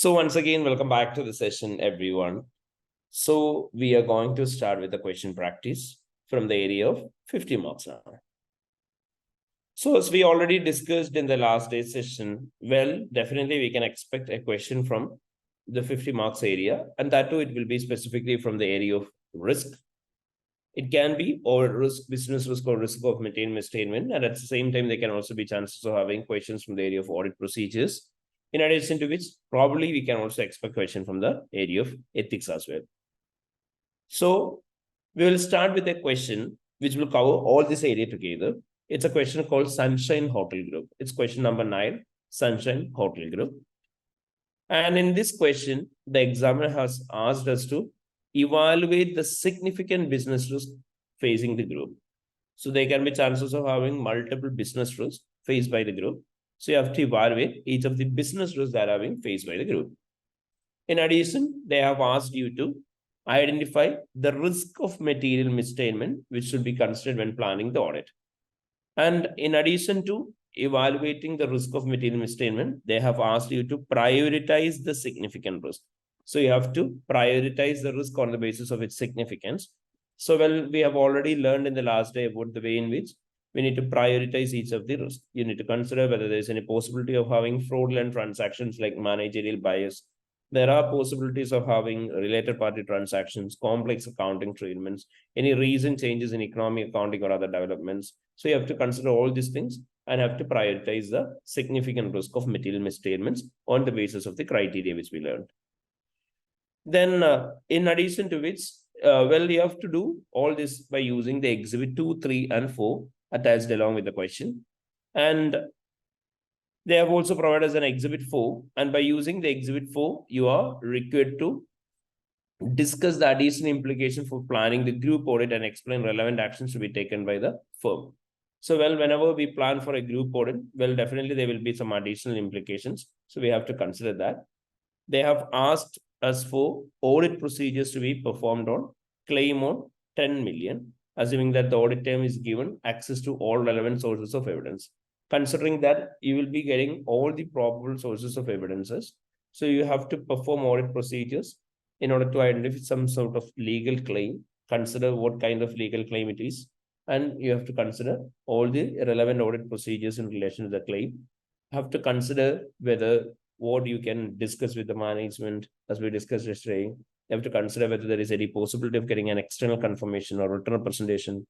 So once again, welcome back to the session, everyone. So we are going to start with the question practice from the area of 50 marks now. So as we already discussed in the last day's session, well, definitely we can expect a question from the 50 marks area, and that too, it will be specifically from the area of risk. It can be or risk, business risk or risk of material misstatement. And at the same time, there can also be chances of having questions from the area of audit procedures. In addition to which, probably we can also expect question from the area of ethics as well. So we will start with a question which will cover all this area together. It's a question called Sunshine Hotel Group. It's question number 9, Sunshine Hotel Group. And in this question, the examiner has asked us to evaluate the significant business risk facing the group. So there can be chances of having multiple business risks faced by the group. So you have to evaluate each of the business risks that are being faced by the group. In addition, they have asked you to identify the risk of material misstatement, which should be considered when planning the audit. And in addition to evaluating the risk of material misstatement, they have asked you to prioritize the significant risk. So you have to prioritize the risk on the basis of its significance. So, well, we have already learned in the last day about the way in which we need to prioritize each of the risks. You need to consider whether there is any possibility of having fraudulent transactions like managerial bias. There are possibilities of having related party transactions, complex accounting treatments, any recent changes in economic accounting or other developments. So you have to consider all these things and have to prioritize the significant risk of material misstatements on the basis of the criteria which we learned. Then in addition to which, well, you have to do all this by using the exhibit 2, 3, and 4 attached along with the question. And they have also provided us an exhibit 4. And by using the exhibit 4, you are required to discuss the additional implication for planning the group audit and explain relevant actions to be taken by the firm. So, well, whenever we plan for a group audit, well, definitely there will be some additional implications. So we have to consider that. They have asked us for audit procedures to be performed on claim on 10 million, assuming that the audit term is given access to all relevant sources of evidence. Considering that you will be getting all the probable sources of evidences, so you have to perform audit procedures in order to identify some sort of legal claim, consider what kind of legal claim it is, and you have to consider all the relevant audit procedures in relation to the claim. You have to consider whether what you can discuss with the management, as we discussed yesterday. You have to consider whether there is any possibility of getting an external confirmation or written representation.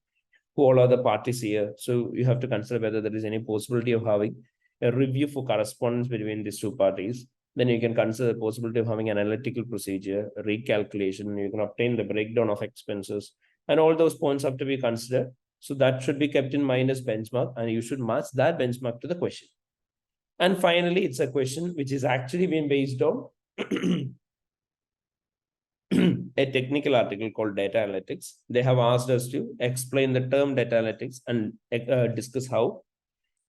Who all are the parties here? So you have to consider whether there is any possibility of having a review for correspondence between these two parties. Then you can consider the possibility of having an analytical procedure, a recalculation. You can obtain the breakdown of expenses, and all those points have to be considered. So that should be kept in mind as benchmark, and you should match that benchmark to the question. And finally, it's a question which is actually being based on a technical article called data analytics. They have asked us to explain the term data analytics and discuss how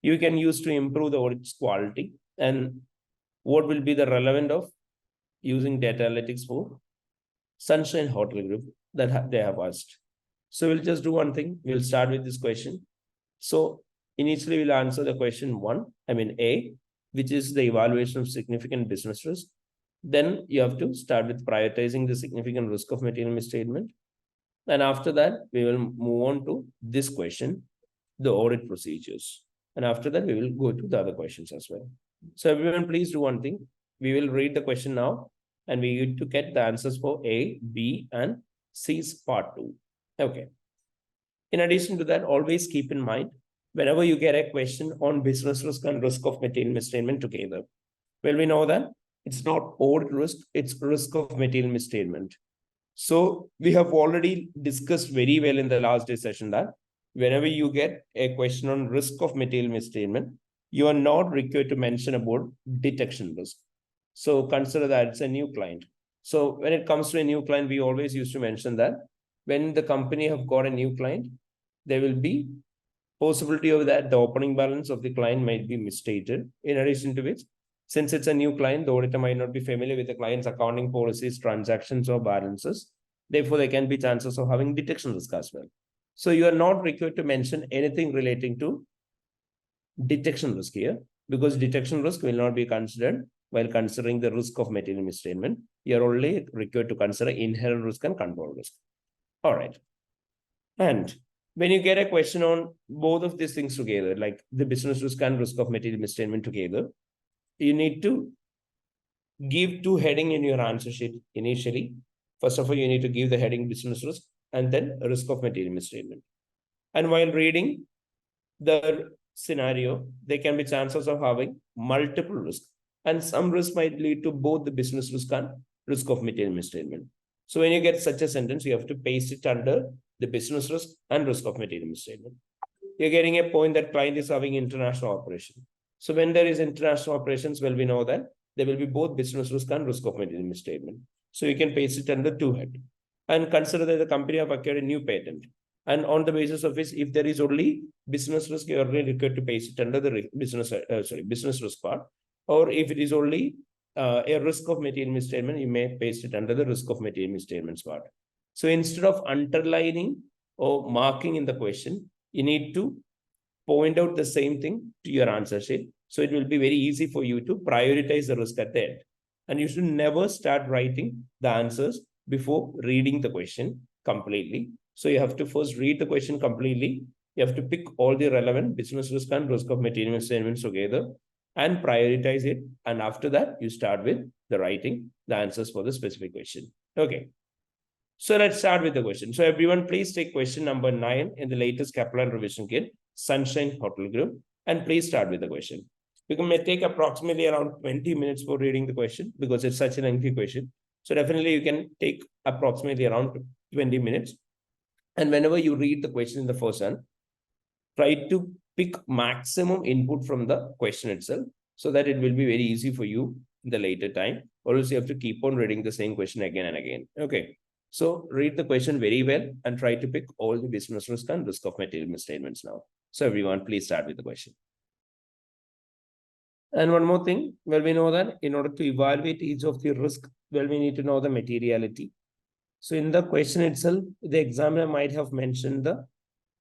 you can use to improve the audit's quality and what will be the relevance of using data analytics for Sunshine Hotel Group that they have asked. So we'll just do one thing. We'll start with this question. So initially we'll answer the question 1, A, which is the evaluation of significant business risk. Then you have to start with prioritizing the significant risk of material misstatement. And after that, we will move on to this question, the audit procedures. And after that, we will go to the other questions as well. So everyone, please do one thing. We will read the question now, and we need to get the answers for A, B, and C's part 2. Okay. In addition to that, always keep in mind, whenever you get a question on business risk and risk of material misstatement together, well, we know that it's not audit risk, it's risk of material misstatement. So we have already discussed very well in the last day session that whenever you get a question on risk of material misstatement, you are not required to mention about detection risk. So consider that it's a new client. So when it comes to a new client, we always used to mention that when the company have got a new client, there will be possibility of that the opening balance of the client might be misstated. In addition to which, since it's a new client, the auditor might not be familiar with the client's accounting policies, transactions, or balances. Therefore, there can be chances of having detection risk as well. So you are not required to mention anything relating to detection risk here, because detection risk will not be considered while considering the risk of material misstatement. You're only required to consider inherent risk and control risk. All right. And when you get a question on both of these things together, like the business risk and risk of material misstatement together, you need to give two heading in your answer sheet initially. First of all, you need to give the heading business risk and then risk of material misstatement. And while reading the scenario, there can be chances of having multiple risks. And some risk might lead to both the business risk and risk of material misstatement. So when you get such a sentence, you have to paste it under the business risk and risk of material misstatement. You're getting a point that client is having international operation. So when there is international operations, well, we know that there will be both business risk and risk of material misstatement. So you can paste it under two head. And consider that the company have acquired a new patent. And on the basis of which, if there is only business risk, you are really required to paste it under the business risk part. Or if it is only a risk of material misstatement, you may paste it under the risk of material misstatements part. So instead of underlining or marking in the question, you need to point out the same thing to your answer sheet. So it will be very easy for you to prioritize the risk at the end. And you should never start writing the answers before reading the question completely. So you have to first read the question completely. You have to pick all the relevant business risk and risk of material misstatements together and prioritize it. And after that, you start with the writing the answers for the specific question. Okay. So let's start with the question. So everyone, please take question number 9 in the latest Kaplan revision kit, Sunshine Hotel Group, and please start with the question. We may take approximately around 20 minutes for reading the question because it's such a lengthy question. So definitely you can take approximately around 20 minutes. And whenever you read the question in the first hand, try to pick maximum input from the question itself so that it will be very easy for you in the later time, or else you have to keep on reading the same question again and again. Okay. So read the question very well and try to pick all the business risk and risk of material misstatements now. So everyone, please start with the question. And one more thing, well, we know that in order to evaluate each of the risk, well, we need to know the materiality. So in the question itself, the examiner might have mentioned the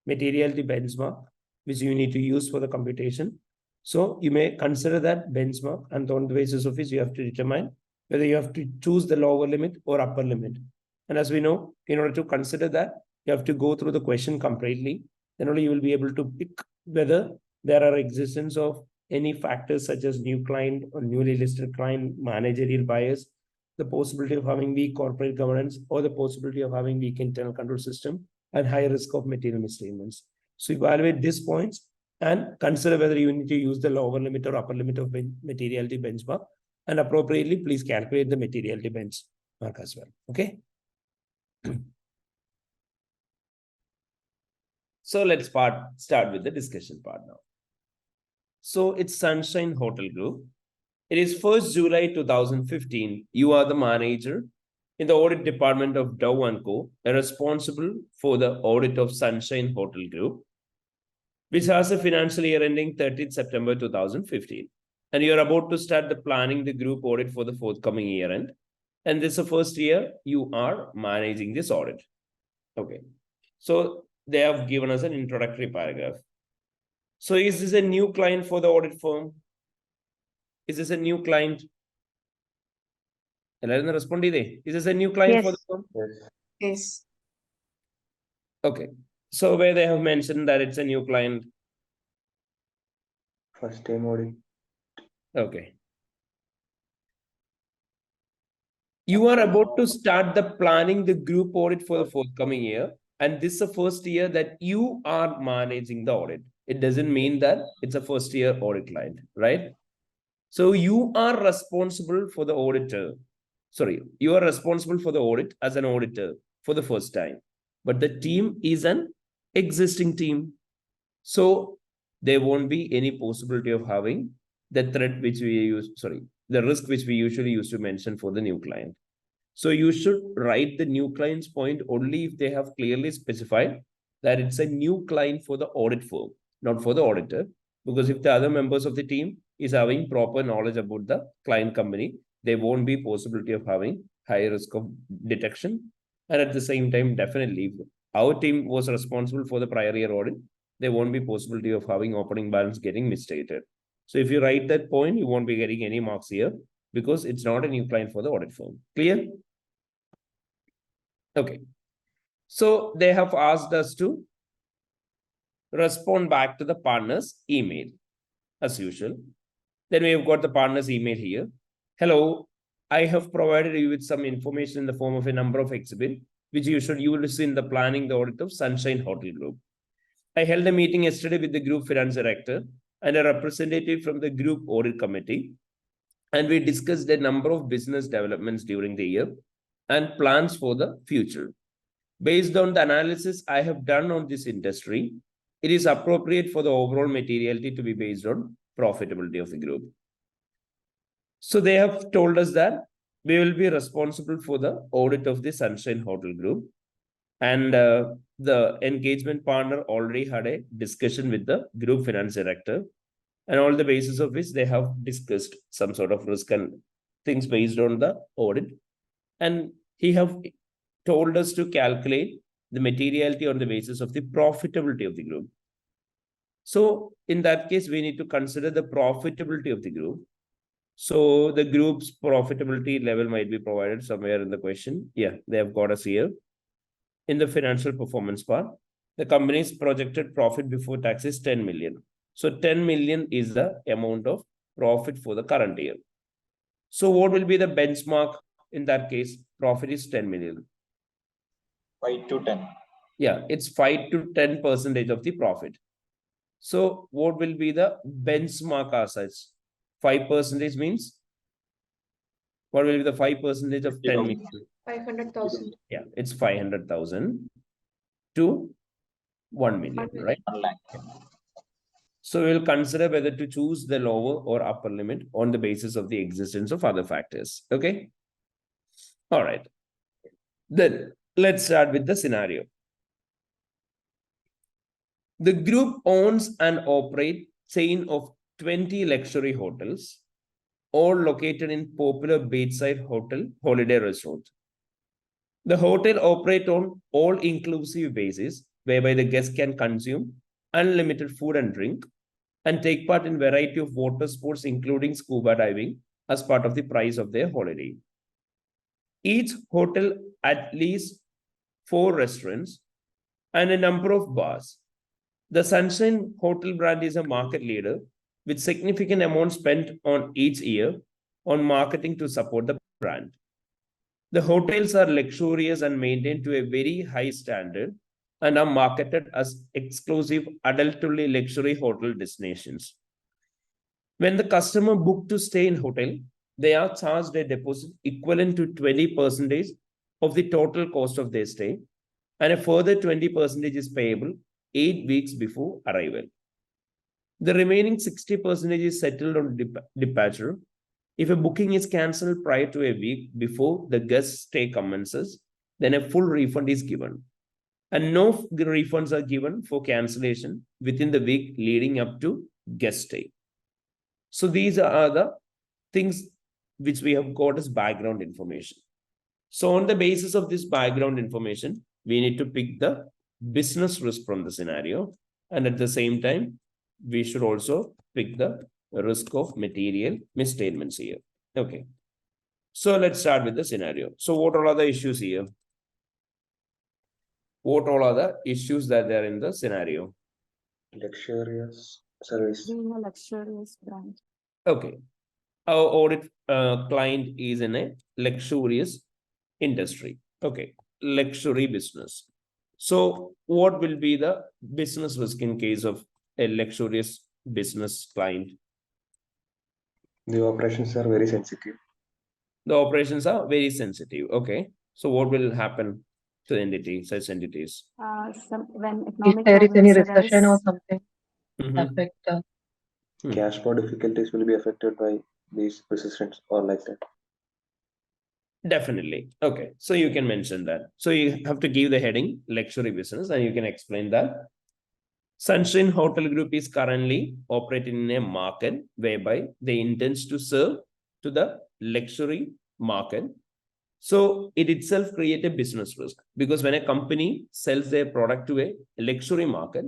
materiality benchmark, which you need to use for the computation. So you may consider that benchmark, and on the basis of which you have to determine whether you have to choose the lower limit or upper limit. And as we know, in order to consider that, you have to go through the question completely. Then only you will be able to pick whether there are existence of any factors such as new client or newly listed client, managerial bias, the possibility of having weak corporate governance, or the possibility of having weak internal control system, and high risk of material misstatements. So evaluate these points and consider whether you need to use the lower limit or upper limit of materiality benchmark, and appropriately, please calculate the materiality benchmark as well. Okay. So let's start with the discussion part now. So it's Sunshine Hotel Group. It is 1st July 2015. You are the manager in the audit department of Dow & Co. and responsible for the audit of Sunshine Hotel Group, which has a financial year ending 30th September 2015. And you're about to start the planning the group audit for the forthcoming year end. And this is the first year you are managing this audit. Okay. So they have given us an introductory paragraph. So is this a new client for the audit firm? Is this a new client? Is this a new client for the firm? Yes. Okay. So where they have mentioned that it's a new client. First time audit. Okay. You are about to start the planning the group audit for the forthcoming year. And this is the first year that you are managing the audit. It doesn't mean that it's a first year audit client, right? So you are responsible for the auditor. Sorry, you are responsible for the audit as an auditor for the first time. But the team is an existing team. So there won't be any possibility of having the threat which we use, the risk which we usually use to mention for the new client. So you should write the new client's point only if they have clearly specified that it's a new client for the audit firm, not for the auditor. Because if the other members of the team is having proper knowledge about the client company, there won't be possibility of having high risk of detection. And at the same time, definitely, if our team was responsible for the prior year audit, there won't be possibility of having opening balance getting misstated. So if you write that point, you won't be getting any marks here. because it's not a new client for the audit firm. Clear? Okay. So they have asked us to respond back to the partner's email as usual. Then we have got the partner's email here. Hello, I have provided you with some information in the form of a number of exhibits, which you should use in the planning the audit of Sunshine Hotel Group. I held a meeting yesterday with the group finance director and a representative from the group audit committee, and we discussed a number of business developments during the year and plans for the future. Based on the analysis I have done on this industry, it is appropriate for the overall materiality to be based on profitability of the group. So they have told us that we will be responsible for the audit of the Sunshine Hotel Group. And the engagement partner already had a discussion with the group finance director. And on the basis of which they have discussed some sort of risk and things based on the audit. And he have told us to calculate the materiality on the basis of the profitability of the group. So in that case, we need to consider the profitability of the group. So the group's profitability level might be provided somewhere in the question. Yeah, they have got us here. In the financial performance part, the company's projected profit before tax is 10 million. So 10 million is the amount of profit for the current year. So what will be the benchmark in that case? Profit is 10 million. 5 to 10. Yeah, it's 5 to 10% of the profit. So what will be the benchmark as such? 5% means what will be the 5% of 10 million? 500,000. Yeah, it's 500,000 to 1 million, right? 1 lakh. So we'll consider whether to choose the lower or upper limit on the basis of the existence of other factors. Okay. All right. Then let's start with the scenario. The group owns and operates chain of 20 luxury hotels, all located in popular beachside hotel holiday resort. The hotel operates on all-inclusive basis, whereby the guests can consume unlimited food and drink and take part in variety of water sports, including scuba diving, as part of the price of their holiday. Each hotel at least 4 restaurants and a number of bars. The Sunshine Hotel brand is a market leader with significant amount spent on each year on marketing to support the brand. The hotels are luxurious and maintained to a very high standard and are marketed as exclusive adult-only luxury hotel destinations. When the customer book to stay in hotel, they are charged a deposit equivalent to 20% of the total cost of their stay, and a further 20% is payable 8 weeks before arrival. The remaining 60% is settled on departure. If a booking is cancelled prior to a week before the guest stay commences, then a full refund is given. And no refunds are given for cancellation within the week leading up to guest stay. So these are the things which we have got as background information. So on the basis of this background information, we need to pick the business risk from the scenario. And at the same time, we should also pick the risk of material misstatements here. Okay. So let's start with the scenario. So what all are the issues here? What all are the issues that are in the scenario? Luxurious service. Being a luxurious brand. Okay. Our audit client is in a luxurious industry. Okay. Luxury business. So what will be the business risk in case of a luxurious business client? The operations are very sensitive. The operations are very sensitive. Okay. So what will happen to the entity, such entities? When If economic there is any problems recession or arise, something, Mhm. affect Cash flow difficulties will be affected by these resistance or like that. Definitely. Okay. So you can mention that. So you have to give the heading luxury business and you can explain that. Sunshine Hotel Group is currently operating in a market whereby they intend to serve to the luxury market. So it itself creates a business risk, because when a company sells their product to a luxury market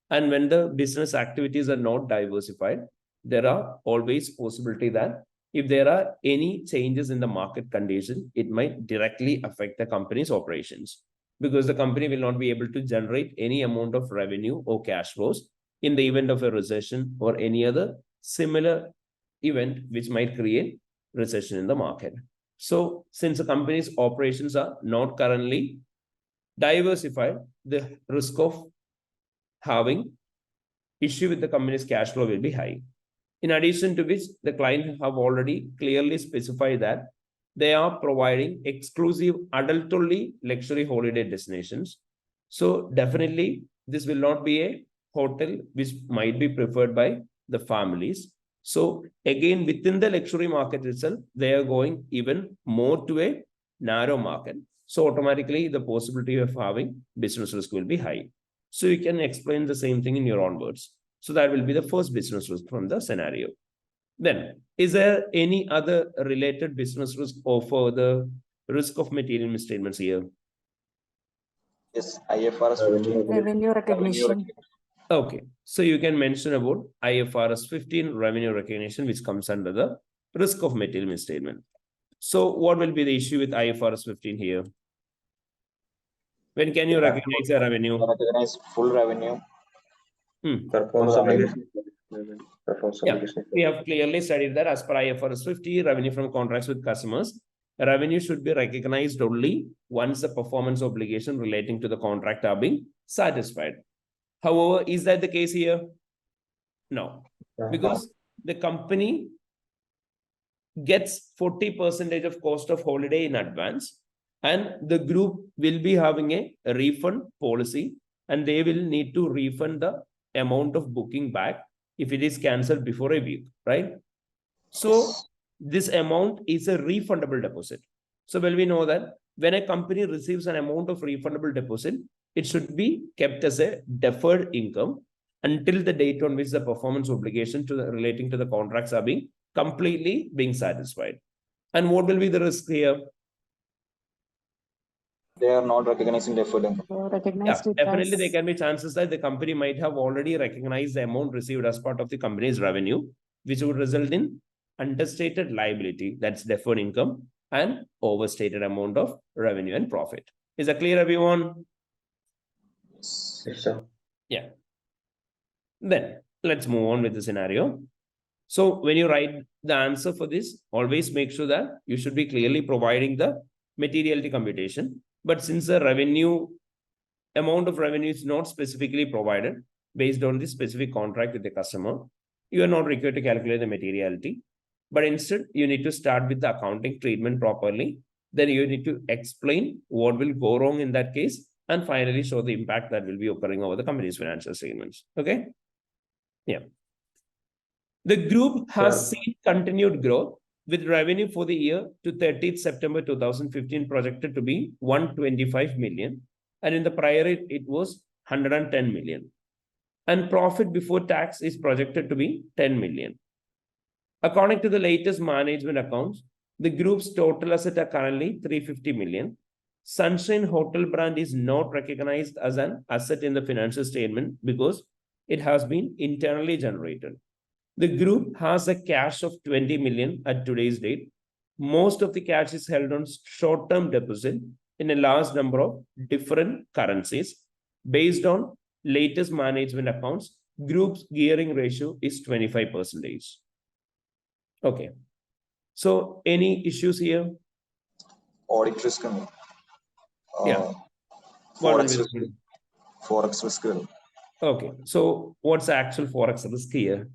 and when the business activities are not diversified, there are always possibility that if there are any changes in the market condition, it might directly affect the company's operations because the company will not be able to generate any amount of revenue or cash flows in the event of a recession or any other similar event which might create recession in the market. So since the company's operations are not currently diversified, the risk of having issue with the company's cash flow will be high. In addition to which, the client have already clearly specified that they are providing exclusive adult-only luxury holiday destinations. So definitely, this will not be a hotel which might be preferred by the families. So again, within the luxury market itself, they are going even more to a narrow market. So automatically, the possibility of having business risk will be high. So you can explain the same thing in your own words. So that will be the first business risk from the scenario. Then, is there any other related business risk or for the risk of material misstatements here? Yes, IFRS 15. Revenue recognition. Okay, so you can mention about IFRS 15 revenue recognition, which comes under the risk of material misstatement. So what will be the issue with IFRS 15 here? When can you recognize the revenue? Recognize full revenue. Performance obligation. Yeah, we have clearly studied that as per IFRS 50, revenue from contracts with customers, revenue should be recognized only once the performance obligation relating to the contract are being satisfied. However, is that the case here? No, because the company gets 40% of cost of holiday in advance, and the group will be having a refund policy, and they will need to refund the amount of booking back if it is cancelled before a week, right? So this amount is a refundable deposit. So well, we know that when a company receives an amount of refundable deposit, it should be kept as a deferred income until the date on which the performance obligation relating to the contracts are being completely being satisfied. And what will be the risk here? They are not recognizing deferred income. Yeah, definitely there can be chances that the company might have already recognized the amount received as part of the company's revenue, which would result in understated liability, that's deferred income, and overstated amount of revenue and profit. Is that clear, everyone? Yes, sir. Yeah. Then let's move on with the scenario. So when you write the answer for this, always make sure that you should be clearly providing the materiality computation. But since the amount of revenue is not specifically provided based on the specific contract with the customer, you are not required to calculate the materiality. But instead, you need to start with the accounting treatment properly. Then you need to explain what will go wrong in that case, and finally show the impact that will be occurring over the company's financial statements. Okay? Yeah. The group has seen continued growth with revenue for the year to 30th September 2015 projected to be 125 million. And in the prior year, it was 110 million. And profit before tax is projected to be 10 million. According to the latest management accounts, the group's total assets are currently 350 million. Sunshine Hotel brand is not recognized as an asset in the financial statement because it has been internally generated. The group has a cash of 20 million at today's date. Most of the cash is held on short-term deposit in a large number of different currencies. Based on latest management accounts, group's gearing ratio is 25%. Okay. So any issues here? Audit risk. Yeah. Forex risk. Forex risk. Okay. So what's the actual Forex risk here?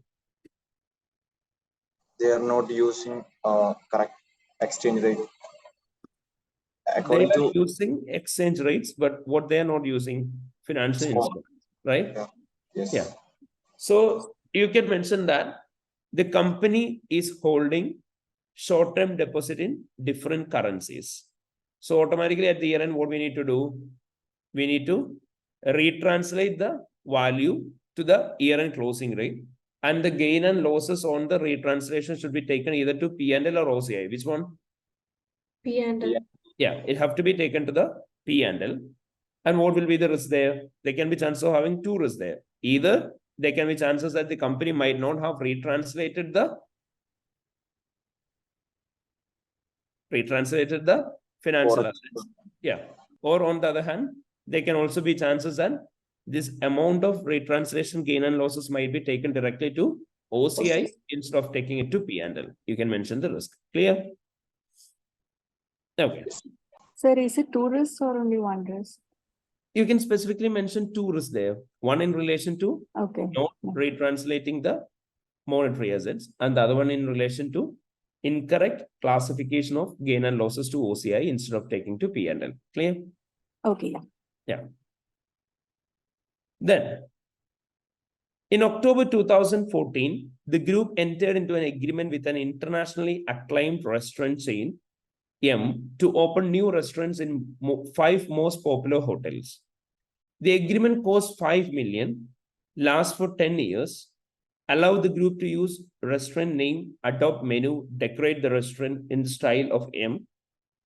They are not using correct exchange rate. They are using exchange rates, but what they are not using financial instruments, right? Yeah. Yes. Yeah. So you can mention that the company is holding short-term deposit in different currencies. So automatically at the year end, what we need to do? We need to retranslate the value to the year-end closing rate. And the gain and losses on the retranslation should be taken either to P&L or OCI. Which one? P&L. Yeah, it have to be taken to the P&L. And what will be the risk there? There can be chances of having two risks there. Either there can be chances that the company might not have retranslated the retranslated the financial Or- assets. Yeah. Or on the other hand, there can also be chances that this amount of retranslation gain and losses might be taken directly to OCI instead of taking it to P&L. You can mention the risk. Clear? Okay. Sir, is it two risks or only one risk? You can specifically mention two risks there. One in relation to Okay. not retranslating the monetary assets, and the other one in relation to incorrect classification of gain and losses to OCI instead of taking to P&L. Clear? Okay. Yeah. Then, in October 2014, the group entered into an agreement with an internationally acclaimed restaurant chain, M, to open new restaurants in 5 most popular hotels. The agreement cost 5 million, lasts for 10 years, allow the group to use restaurant name, adopt menu, decorate the restaurant in the style of M.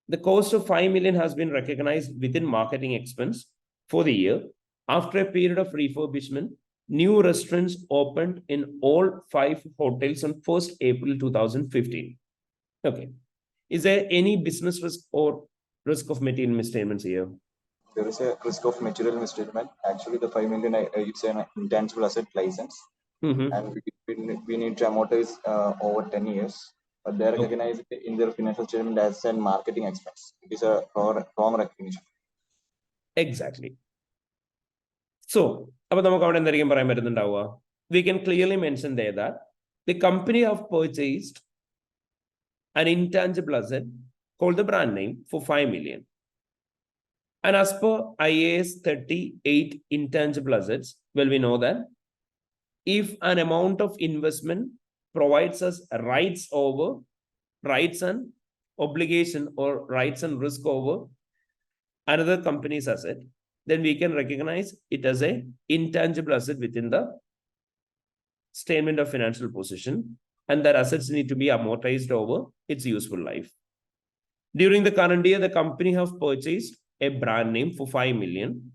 The cost of 5 million has been recognized within marketing expense for the year. After a period of refurbishment, new restaurants opened in all 5 hotels on 1st April 2015. Okay. Is there any business risk or risk of material misstatements here? There is a risk of material misstatement. Actually, the 5 million, it's an intangible asset license, and we need to amortize over 10 years. But they recognize it in their financial statement as a marketing expense. It is a wrong recognition. Exactly. So, we can clearly mention there that the company have purchased an intangible asset called the brand name for 5 million. And as per IAS 38 intangible assets, well, we know that if an amount of investment provides us rights and obligation or rights and risk over another company's asset, then we can recognize it as an intangible asset within the statement of financial position, and that assets need to be amortized over its useful life. During the current year, the company have purchased a brand name for 5 million,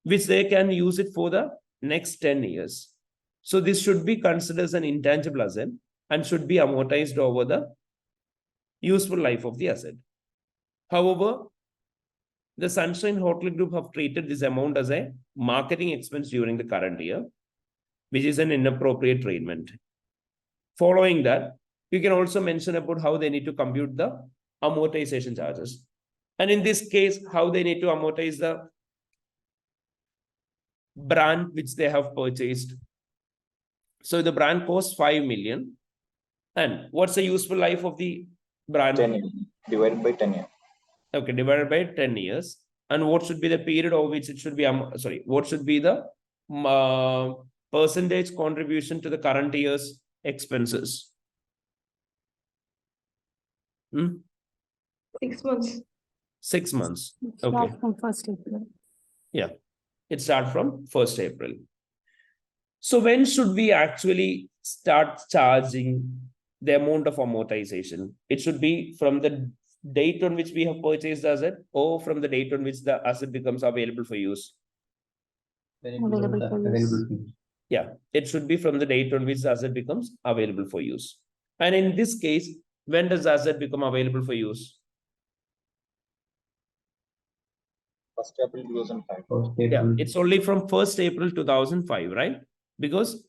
which they can use it for the next 10 years. So this should be considered as an intangible asset and should be amortized over the useful life of the asset. However, the Sunshine Hotel Group have treated this amount as a marketing expense during the current year, which is an inappropriate treatment. Following that, you can also mention about how they need to compute the amortization charges. And in this case, how they need to amortize the brand which they have purchased. So the brand costs 5 million. And what's the useful life of the brand? 10 years, divided by 10 years. Okay, divided by 10 years. And what should be the period over which it should be, what should be the percentage contribution to the current year's expenses? 6 months. 6 months. Start Okay. from 1st April. Yeah, it starts from 1st April. So when should we actually start charging the amount of amortization? It should be from the date on which we have purchased the asset or from the date on which the asset becomes available for use. Available for use. Yeah, it should be from the date on which the asset becomes available for use. And in this case, when does the asset become available for use? 1st April 2005. Yeah, it's only from 1st April 2005, right? Because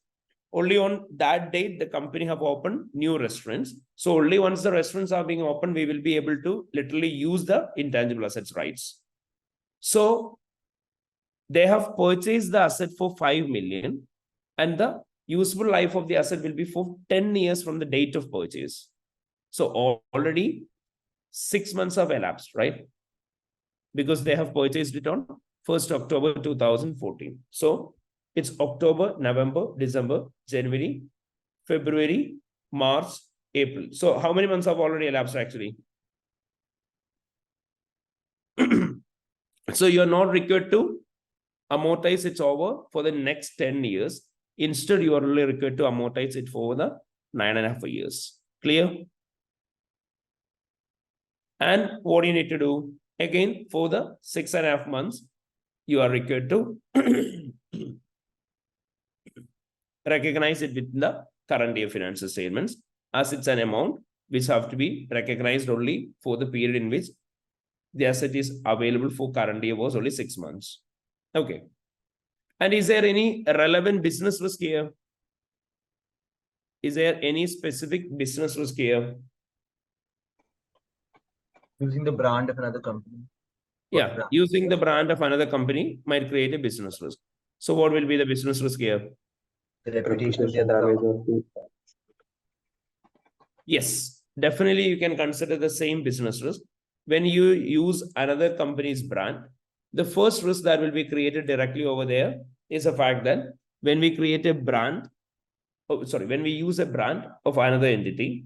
only on that date, the company have opened new restaurants. So only once the restaurants are being opened, we will be able to literally use the intangible assets rights. So they have purchased the asset for 5 million and the useful life of the asset will be for 10 years from the date of purchase. So already 6 months have elapsed, right? Because they have purchased it on 1st October 2014. So it's October, November, December, January, February, March, April. So how many months have already elapsed actually? So you're not required to amortize it over for the next 10 years. Instead, you are only required to amortize it for the 9.5 years. Clear? And what you need to do? Again, for the 6.5 months, you are required to recognize it within the current year financial statements as it's an amount which have to be recognized only for the period in which the asset is available for current year was only 6 months. Okay. And is there any relevant business risk here? Is there any specific business risk here? Using the brand of another company. Yeah, using the brand of another company might create a business risk. So what will be the business risk here? The reputation of the Reputation other damage company. of the Yes, definitely you can consider the same business risk. When you use another company's brand, the first risk that will be created directly over there is the fact that when we create a brand, when we use a brand of another entity,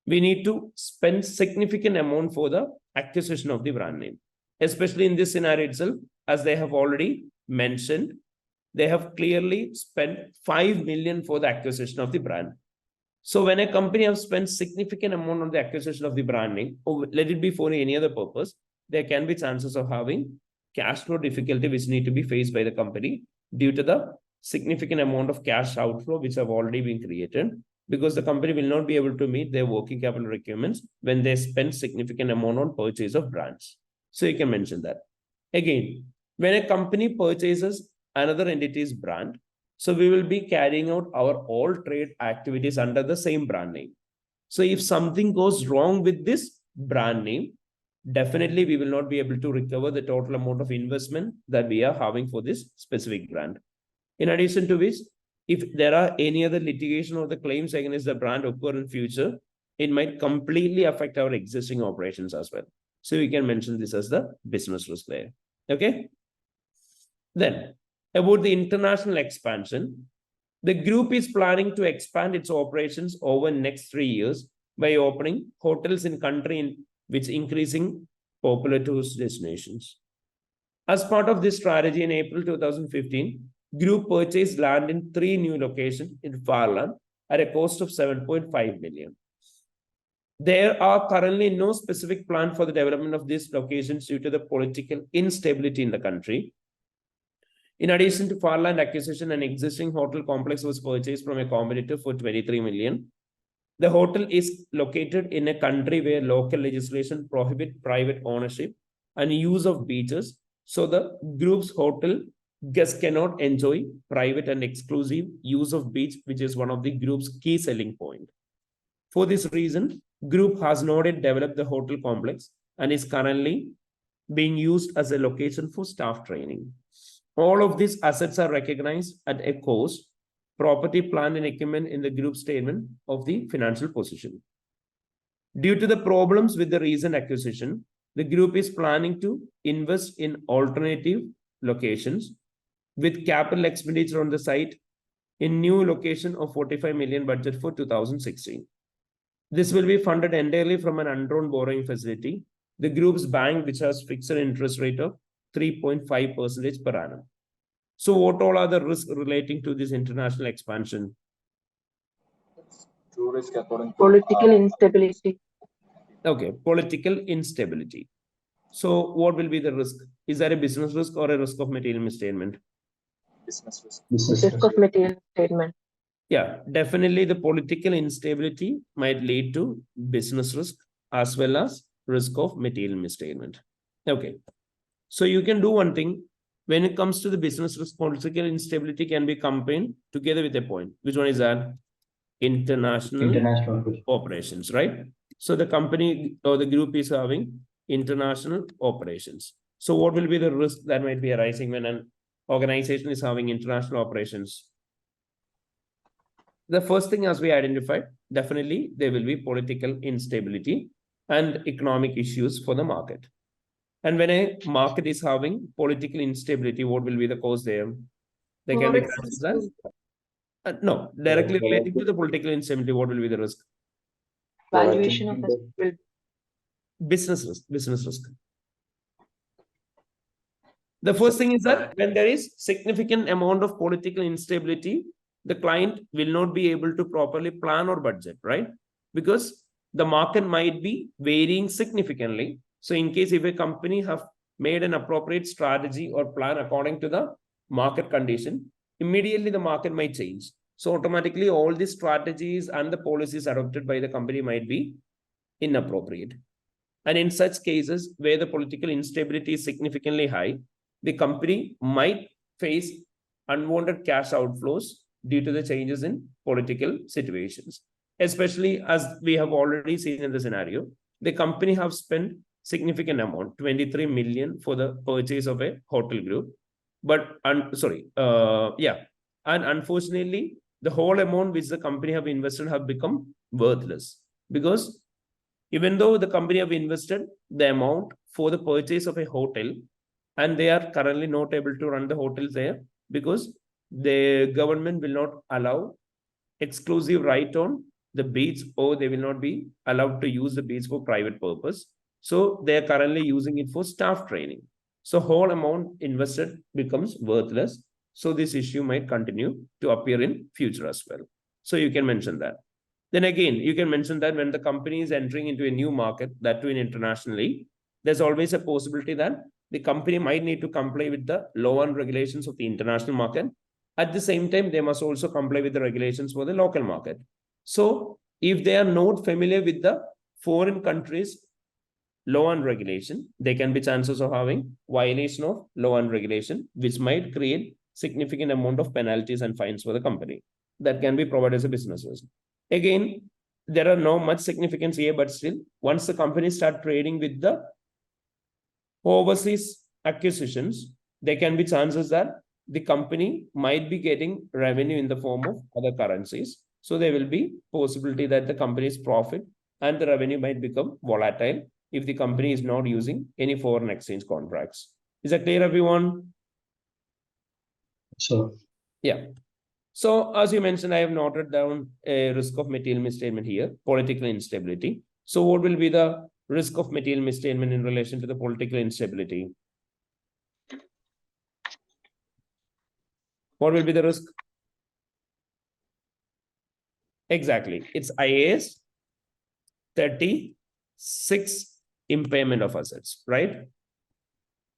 we need to spend significant amount for the acquisition of the brand name. Especially in this scenario itself, as they have already mentioned, they have clearly spent 5 million for the acquisition of the brand. So when a company has spent significant amount on the acquisition of the brand name, or let it be for any other purpose, there can be chances of having cash flow difficulty which need to be faced by the company due to the significant amount of cash outflow which have already been created, because the company will not be able to meet their working capital requirements when they spend significant amount on purchase of brands. So you can mention that. Again, when a company purchases another entity's brand, so we will be carrying out our all trade activities under the same brand name. So if something goes wrong with this brand name, definitely we will not be able to recover the total amount of investment that we are having for this specific brand. In addition to which, if there are any other litigation or the claims against the brand occur in future, it might completely affect our existing operations as well. So we can mention this as the business risk there. Okay. Then about the international expansion, the group is planning to expand its operations over next 3 years by opening hotels in country which increasing popular tourist destinations. As part of this strategy, in April 2015, group purchased land in 3 new locations in Farland at a cost of 7.5 million. There are currently no specific plan for the development of these locations due to the political instability in the country. In addition to Farland acquisition, an existing hotel complex was purchased from a competitor for 23 million. The hotel is located in a country where local legislation prohibits private ownership and use of beaches. So the group's hotel guests cannot enjoy private and exclusive use of beach, which is one of the group's key selling point. For this reason, group has not yet developed the hotel complex and is currently being used as a location for staff training. All of these assets are recognized at a cost, property, plant, and equipment in the group statement of the financial position. Due to the problems with the recent acquisition, the group is planning to invest in alternative locations with capital expenditure on the site in new location of 45 million budget for 2016. This will be funded entirely from an undrawn borrowing facility, the group's bank, which has fixed interest rate of 3.5% per annum. So what all are the risks relating to this international expansion? True risk according to Political instability. Okay, political instability. So what will be the risk? Is that a business risk or a risk of material misstatement? business risk. Risk of material statement. Yeah, definitely the political instability might lead to business risk as well as risk of material misstatement. Okay. So you can do one thing. When it comes to the business risk, political instability can be combined together with a point. Which one is that? International operations, right? So the company or the group is having international operations. So what will be the risk that might be arising when an organization is having international operations? The first thing, as we identified, definitely there will be political instability and economic issues for the market. And when a market is having political instability, what will be the cause there? There can be chances that no, directly relating to the political instability, what will be the risk? Valuation of the Business risk. The first thing is that when there is significant amount of political instability, the client will not be able to properly plan or budget, right? Because the market might be varying significantly. So in case if a company have made an appropriate strategy or plan according to the market condition, immediately the market might change. So automatically all the strategies and the policies adopted by the company might be inappropriate. And in such cases where the political instability is significantly high, the company might face unwanted cash outflows due to the changes in political situations. Especially as we have already seen in the scenario, the company have spent significant amount, 23 million for the purchase of a hotel group. But, and unfortunately, the whole amount which the company have invested have become worthless, because even though the company have invested the amount for the purchase of a hotel, and they are currently not able to run the hotels there because the government will not allow exclusive right on the beach, or they will not be allowed to use the beach for private purpose. So they are currently using it for staff training. So whole amount invested becomes worthless. So this issue might continue to appear in future as well. So you can mention that. Then again, you can mention that when the company is entering into a new market, that too internationally, there's always a possibility that the company might need to comply with the law and regulations of the international market. At the same time, they must also comply with the regulations for the local market. So if they are not familiar with the foreign countries' law and regulation, there can be chances of having violation of law and regulation, which might create significant amount of penalties and fines for the company. That can be provided as a business risk. Again, there are no much significance here, but still, once the company start trading with the overseas acquisitions, there can be chances that the company might be getting revenue in the form of other currencies. So there will be possibility that the company's profit and the revenue might become volatile if the company is not using any foreign exchange contracts. Is that clear, everyone? Sure. Yeah. So as you mentioned, I have noted down a risk of material misstatement here, political instability. So what will be the risk of material misstatement in relation to the political instability? What will be the risk? Exactly. It's IAS 36, impairment of assets, right?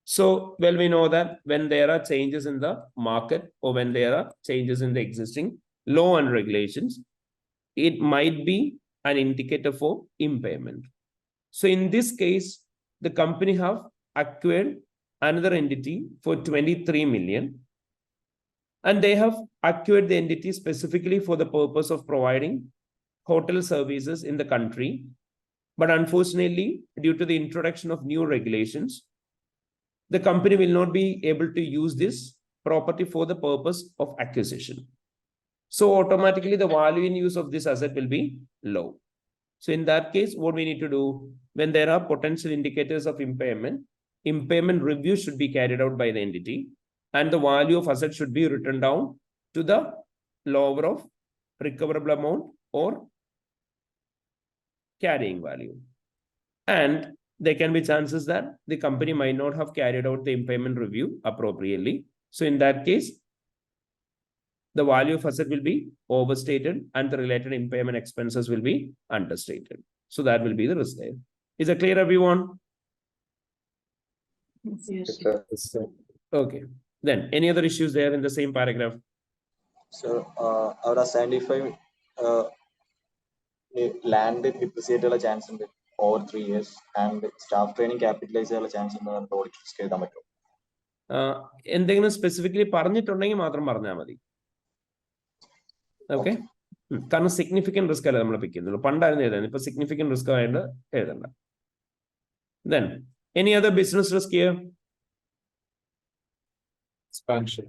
So, well, we know that when there are changes in the market or when there are changes in the existing law and regulations, it might be an indicator for impairment. So in this case, the company have acquired another entity for 23 million. And they have acquired the entity specifically for the purpose of providing hotel services in the country. But unfortunately, due to the introduction of new regulations, the company will not be able to use this property for the purpose of acquisition. So automatically the value in use of this asset will be low. So in that case, what we need to do, when there are potential indicators of impairment review should be carried out by the entity, and the value of asset should be written down to the lower of recoverable amount or carrying value. And there can be chances that the company might not have carried out the impairment review appropriately. So in that case, the value of asset will be overstated and the related impairment expenses will be understated. So that will be the risk there. Is that clear, everyone? Yes. Okay. Then any other issues there in the same paragraph? So, our identify land depreciate chance in over 3 years and staff training capitalize chance in the audit risk. എന്തെങ്കിലും specifically പറഞ്ഞിട്ടുണ്ടെങ്കിൽ മാത്രം പറഞ്ഞാൽ മതി. Okay, കാരണം significant risk അല്ല നമ്മൾ പിക്ക് ചെയ്യുന്നുള്ളൂ. പണ്ടായിരുന്നു എഴുതുന്നത്, ഇപ്പൊ സിഗ്നിഫിക്കന്റ് റിസ്ക് ആയിട്ട് എഴുതണ്ട. Then any other business risk here? Expansion.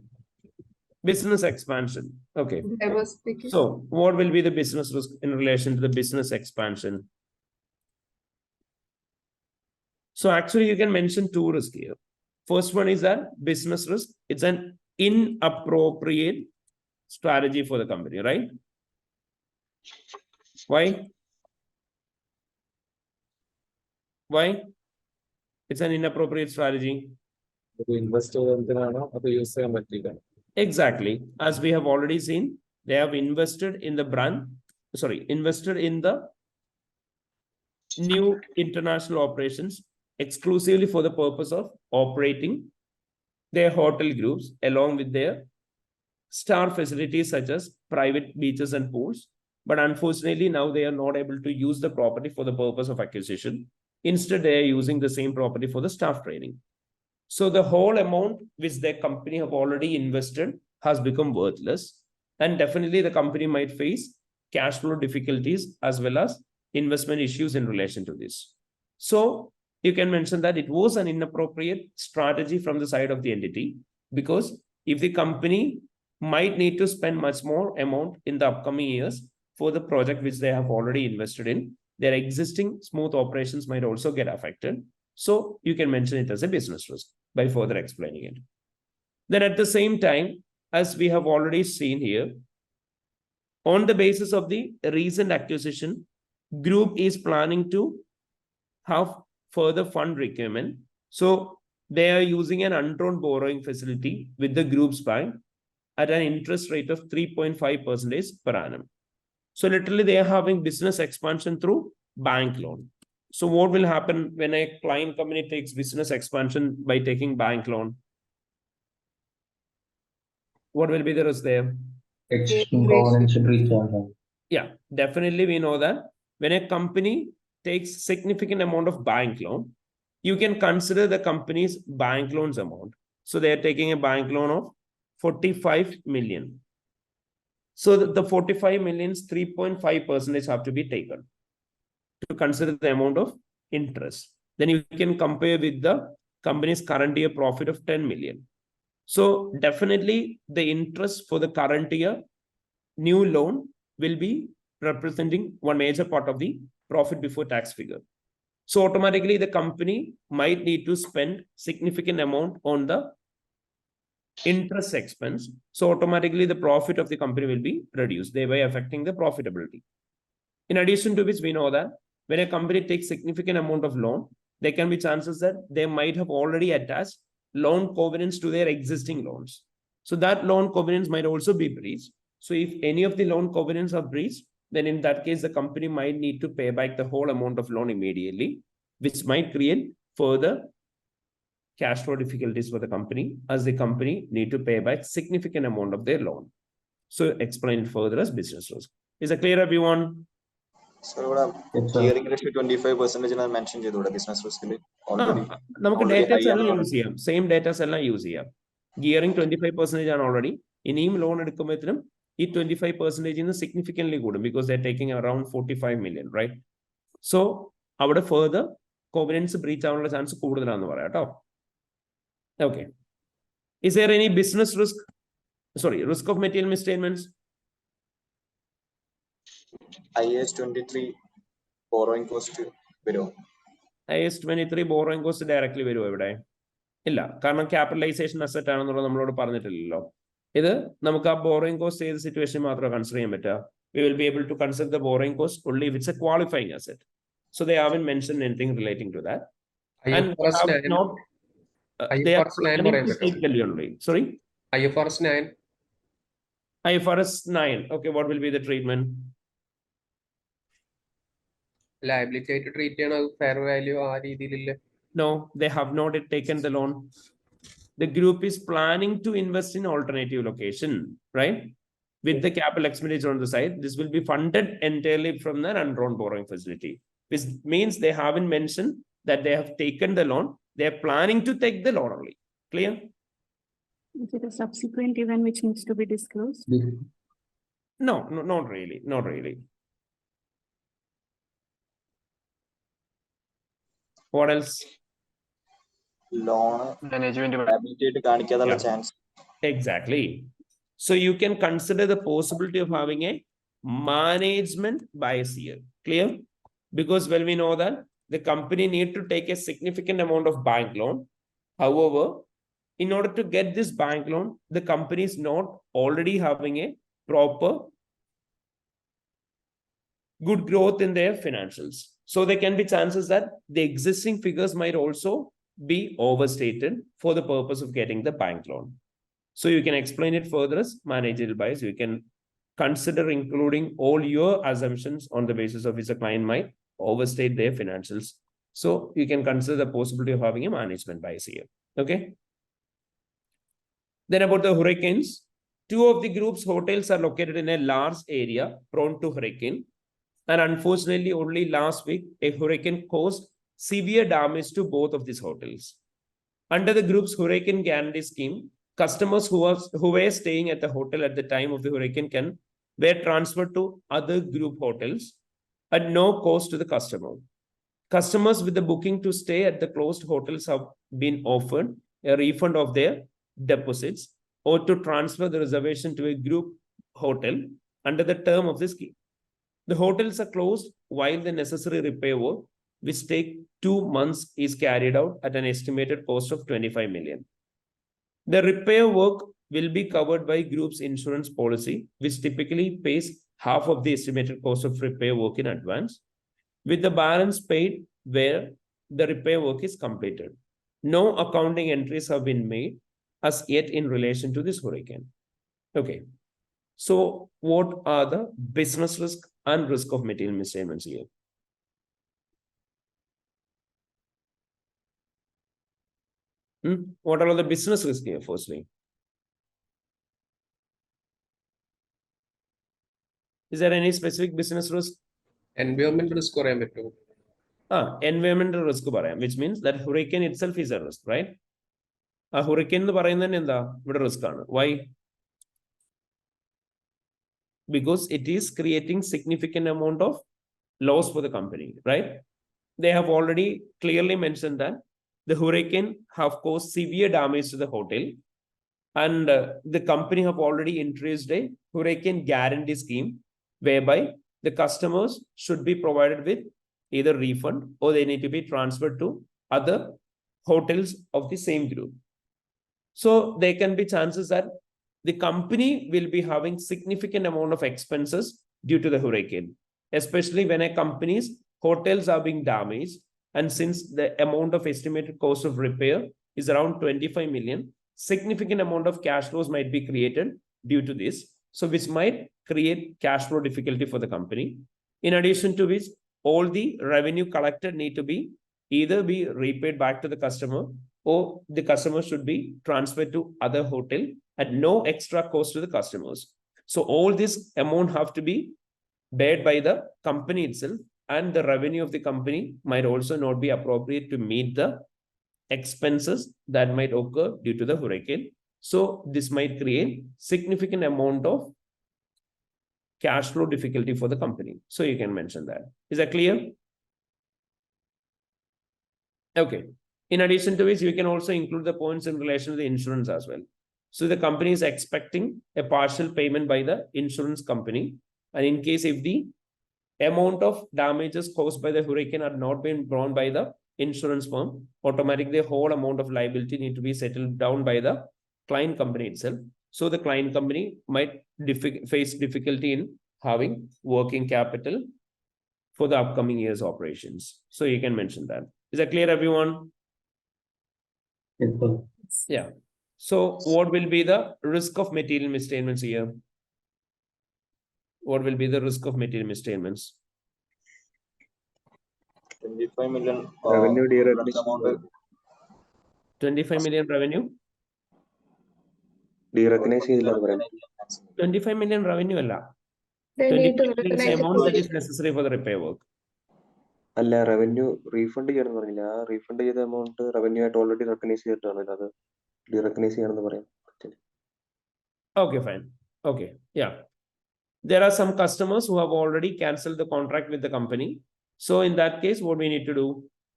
Business expansion. Okay. I was speaking. So what will be the business risk in relation to the business expansion? So actually you can mention two risks here. First one is that business risk. It's an inappropriate strategy for the company, right? Why? Why? It's an inappropriate strategy. Exactly. As we have already seen, they have invested in the invested in the new international operations exclusively for the purpose of operating their hotel groups along with their star facilities such as private beaches and pools. But unfortunately, now they are not able to use the property for the purpose of acquisition. Instead, they are using the same property for the staff training. So the whole amount which their company have already invested has become worthless. And definitely the company might face cash flow difficulties as well as investment issues in relation to this. So you can mention that it was an inappropriate strategy from the side of the entity, because if the company might need to spend much more amount in the upcoming years for the project which they have already invested in, their existing smooth operations might also get affected. So you can mention it as a business risk by further explaining it. Then at the same time, as we have already seen here, on the basis of the recent acquisition, group is planning to have further fund requirement. So they are using an undrawn borrowing facility with the group's bank at an interest rate of 3.5% per annum. So literally they are having business expansion through bank loan. So what will happen when a client company takes business expansion by taking bank loan? What will be the risk there? Yeah, definitely we know that when a company takes significant amount of bank loan, you can consider the company's bank loans amount. So they are taking a bank loan of 45 million. So the 45 million's 3.5% have to be taken to consider the amount of interest. Then you can compare with the company's current year profit of 10 million. So definitely the interest for the current year new loan will be representing one major part of the profit before tax figure. So automatically the company might need to spend significant amount on the interest expense. So automatically the profit of the company will be reduced, thereby affecting the profitability. In addition to which, we know that when a company takes significant amount of loan, there can be chances that they might have already attached loan covenants to their existing loans. So that loan covenants might also be breached. So if any of the loan covenants are breached, then in that case, the company might need to pay back the whole amount of loan immediately, which might create further cash flow difficulties for the company, as the company need to pay back significant amount of their loan. So explain it further as business risk. Is it clear, everyone? So gearing ratio 25% mentioned business risk already. Same data use here. Gearing 25% already. In loan edukumbethum, it 25% is significantly good because they're taking around 45 million, right? So our further covenants breach our chance to. Okay. Is there any business risk? Sorry, risk of material misstatements? IAS 23 borrowing cost below. IAS 23 borrowing cost directly below every day. Because capitalization asset is borrowing cost situation consider. We will be able to consider the borrowing cost only if it's a qualifying asset. So they haven't mentioned anything relating to that. And not they are planning to take the loan. Sorry? IFRS 9. IFRS 9. Okay, what will be the treatment? Liability to treat fair value. No, they have not taken the loan. The group is planning to invest in alternative location, right? With the capital expenditure on the side, this will be funded entirely from the undrawn borrowing facility, which means they haven't mentioned that they have taken the loan. They are planning to take the loan only. Clear? Is it a subsequent event which needs to be disclosed? No, not really. Not really. What else? Loan management chance. Exactly. So you can consider the possibility of having a management bias here. Clear? Because well, we know that the company need to take a significant amount of bank loan. However, in order to get this bank loan, the company is not already having a proper good growth in their financials. So there can be chances that the existing figures might also be overstated for the purpose of getting the bank loan. So you can explain it further as managerial bias. You can consider including all your assumptions on the basis of which a client might overstate their financials. So you can consider the possibility of having a management bias here. Okay. Then about the hurricanes, Two of the group's hotels are located in a large area prone to hurricane. And unfortunately, only last week, a hurricane caused severe damage to both of these hotels. Under the group's hurricane guarantee scheme, customers who were staying at the hotel at the time of the hurricane were transferred to other group hotels at no cost to the customer. Customers with the booking to stay at the closed hotels have been offered a refund of their deposits or to transfer the reservation to a group hotel under the term of the scheme. The hotels are closed while the necessary repair work, which take 2 months, is carried out at an estimated cost of 25 million. The repair work will be covered by group's insurance policy, which typically pays half of the estimated cost of repair work in advance, with the balance paid where the repair work is completed. No accounting entries have been made as yet in relation to this hurricane. Okay. So what are the business risk and risk of material misstatements here? What are all the business risks here, firstly? Is there any specific business risk? Environmental risk പറയാൻ പറ്റുമോ? Environmental risk പറയാം, which means that hurricane itself is a risk, right? Hurricane എന്ന് പറയുന്നത് തന്നെ എന്താ ഇവിടെ risk ആണ്. Why? Because it is creating significant amount of loss for the company, right? They have already clearly mentioned that the hurricane have caused severe damage to the hotel, and the company have already introduced a hurricane guarantee scheme whereby the customers should be provided with either refund or they need to be transferred to other hotels of the same group. So there can be chances that the company will be having significant amount of expenses due to the hurricane, especially when a company's hotels are being damaged. And since the amount of estimated cost of repair is around 25 million, significant amount of cash flows might be created due to this. So which might create cash flow difficulty for the company. In addition to which, all the revenue collected need to be either be repaid back to the customer or the customer should be transferred to other hotel at no extra cost to the customers. So all this amount have to be bared by the company itself, and the revenue of the company might also not be appropriate to meet the expenses that might occur due to the hurricane. So this might create significant amount of cash flow difficulty for the company. So you can mention that. Is that clear? Okay. In addition to which, you can also include the points in relation to the insurance as well. So the company is expecting a partial payment by the insurance company. And in case if the amount of damages caused by the hurricane are not been borne by the insurance firm, automatically the whole amount of liability need to be settled down by the client company itself. So the client company might face difficulty in having working capital for the upcoming year's operations. So you can mention that. Is that clear, everyone? Yeah. So what will be the risk of material misstatements here? What will be the risk of material misstatements? 25 million revenue amount. 25 million revenue? Derecognize ചെയ്യില്ല എന്ന് പറയാം. 25 million revenue അല്ല. They need to 25 million is the recognize the amount that is provision. necessary for the repair work. അല്ല, revenue refund ചെയ്യണമെന്ന് പറഞ്ഞില്ല. ആ refund ചെയ്ത amount revenue ആയിട്ട് ഓൾറെഡി റെക്കഗ്നൈസ് ചെയ്തിട്ടാണ് അത് ഡീറെക്കഗ്നൈസ് ചെയ്യണമെന്ന് പറയാം. Okay, fine. Okay, yeah. There are some customers who have already cancelled the contract with the company. So in that case, what we need to do?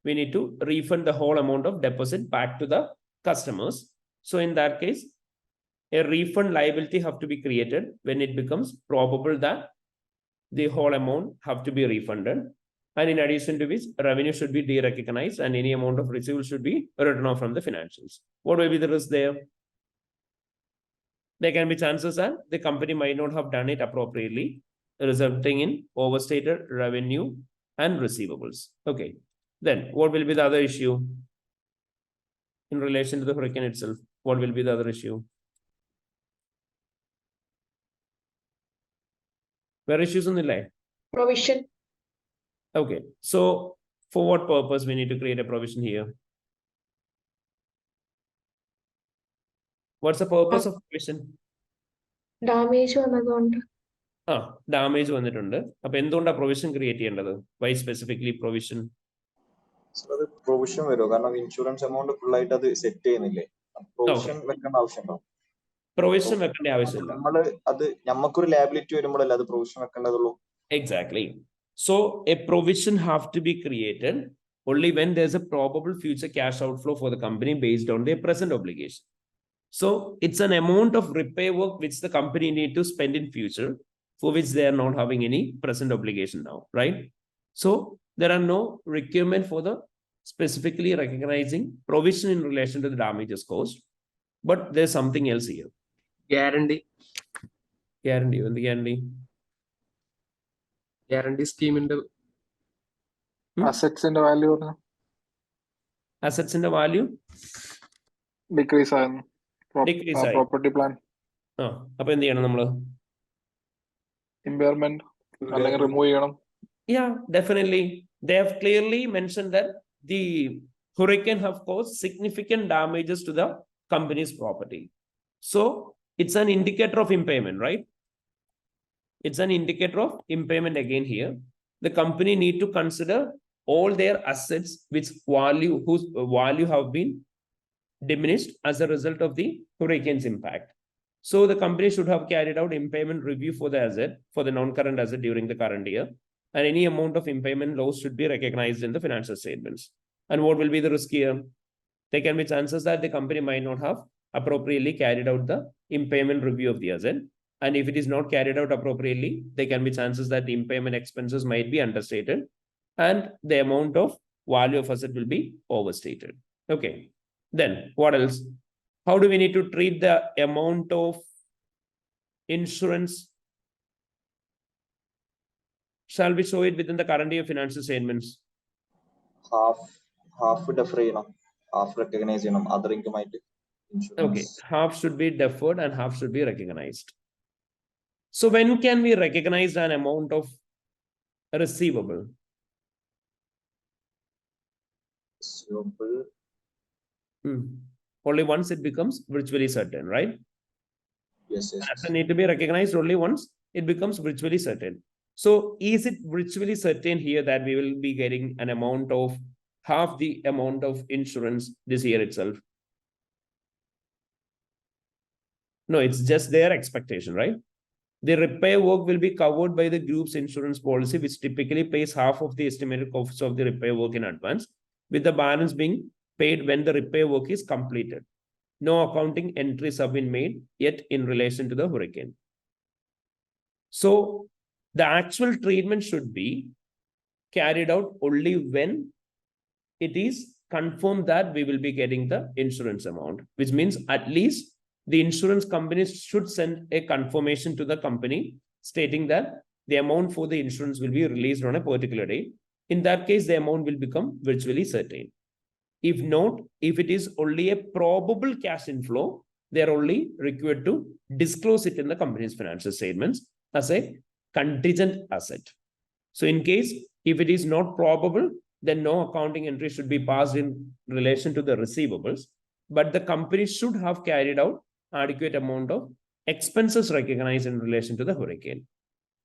We need to refund the whole amount of deposit back to the customers. So in that case, a refund liability have to be created when it becomes probable that the whole amount have to be refunded. And in addition to which, revenue should be derecognized and any amount of receivable should be written off from the financials. What will be the risk there? There can be chances that the company might not have done it appropriately, resulting in overstated revenue and receivables. Okay. Then what will be the other issue in relation to the hurricane itself? What will be the other issue? Where issues on the line? Provision. Okay. So for what purpose we need to create a provision here? What's the purpose of provision? Damage വന്നതുകൊണ്ട്. Damage വന്നിട്ടുണ്ട്. അപ്പൊ എന്തുകൊണ്ടാണ് provision create ചെയ്യേണ്ടത്? Why specifically provision? അത് provision വരുമോ? കാരണം insurance amount full ആയിട്ട് അത് സെറ്റ് ചെയ്യുന്നില്ലേ? പ്രൊവിഷൻ വെക്കേണ്ട ആവശ്യമുണ്ടോ? പ്രൊവിഷൻ വെക്കേണ്ട ആവശ്യമില്ല. നമ്മള് അത് നമുക്കൊരു ലാബിലിറ്റി വരുമ്പോഴല്ലേ അത് provision വെക്കേണ്ടതുള്ളൂ. Exactly. So a provision have to be created only when there's a probable future cash outflow for the company based on their present obligation. So it's an amount of repair work which the company need to spend in future, for which they are not having any present obligation now, right? So there are no requirement for the specifically recognizing provision in relation to the damages caused, but there's something else here. Guarantee. Guarantee. When the guarantee? Guarantee scheme in the assets in the value Assets in the value decrease ആയിരുന്നു. Decrease ആയി. Property plan അപ്പൊ എന്ത് ചെയ്യണം നമ്മള്? impairment അല്ലെങ്കിൽ remove ചെയ്യണം. Yeah, definitely. They have clearly mentioned that the hurricane have caused significant damages to the company's property. So it's an indicator of impairment, right? It's an indicator of impairment again here. The company need to consider all their assets whose value have been diminished as a result of the hurricane's impact. So the company should have carried out impairment review for the asset, for the non-current asset during the current year, and any amount of impairment loss should be recognized in the financial statements. And what will be the risk here? There can be chances that the company might not have appropriately carried out the impairment review of the asset. And if it is not carried out appropriately, there can be chances that the impairment expenses might be understated and the amount of value of asset will be overstated. Okay. Then what else? How do we need to treat the amount of insurance? Shall we show it within the current year financial statements? Half defer ചെയ്യണം, half recognize ചെയ്യണം, other income ആയിട്ട്. Okay, half should be deferred and half should be recognized. So when can we recognize an amount of receivable? Only once it becomes virtually certain, right? Yes. Asset need to be recognized only once it becomes virtually certain. So is it virtually certain here that we will be getting an amount of half the amount of insurance this year itself? No, it's just their expectation, right? The repair work will be covered by the group's insurance policy, which typically pays half of the estimated costs of the repair work in advance, with the balance being paid when the repair work is completed. No accounting entries have been made yet in relation to the hurricane. So the actual treatment should be carried out only when it is confirmed that we will be getting the insurance amount, which means at least the insurance companies should send a confirmation to the company stating that the amount for the insurance will be released on a particular day. In that case, the amount will become virtually certain. If not, if it is only a probable cash inflow, they are only required to disclose it in the company's financial statements as a contingent asset. So in case, if it is not probable, then no accounting entry should be passed in relation to the receivables, but the company should have carried out adequate amount of expenses recognized in relation to the hurricane.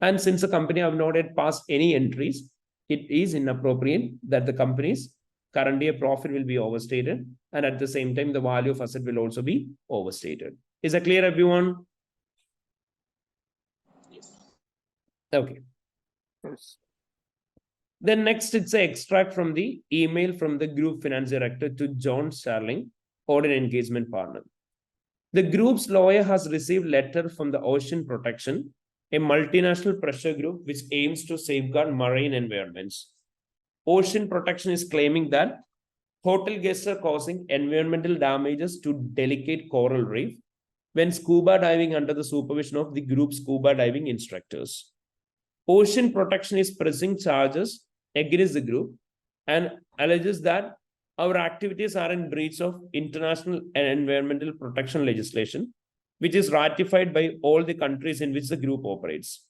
And since the company have not yet passed any entries, it is inappropriate that the company's current year profit will be overstated, and at the same time, the value of asset will also be overstated. Is that clear, everyone? Yes. Okay. Yes. Then next, it's an extract from the email from the group finance director to John Starling, Audit Engagement Partner. The group's lawyer has received letter from the Ocean Protection, a multinational pressure group which aims to safeguard marine environments. Ocean Protection is claiming that hotel guests are causing environmental damages to delicate coral reef when scuba diving under the supervision of the group's scuba diving instructors. Ocean Protection is pressing charges against the group and alleges that our activities are in breach of international and environmental protection legislation, which is ratified by all the countries in which the group operates.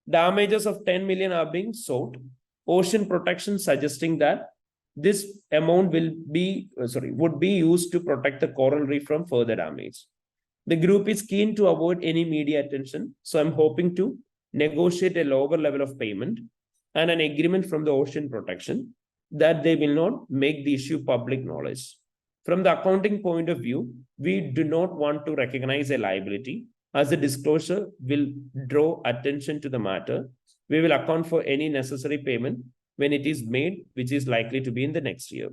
Damages of 10 million are being sought. Ocean Protection suggesting that this amount would be used to protect the coral reef from further damage. The group is keen to avoid any media attention, so I'm hoping to negotiate a lower level of payment and an agreement from the Ocean Protection that they will not make the issue public knowledge. From the accounting point of view, we do not want to recognize a liability, as the disclosure will draw attention to the matter. We will account for any necessary payment when it is made, which is likely to be in the next year.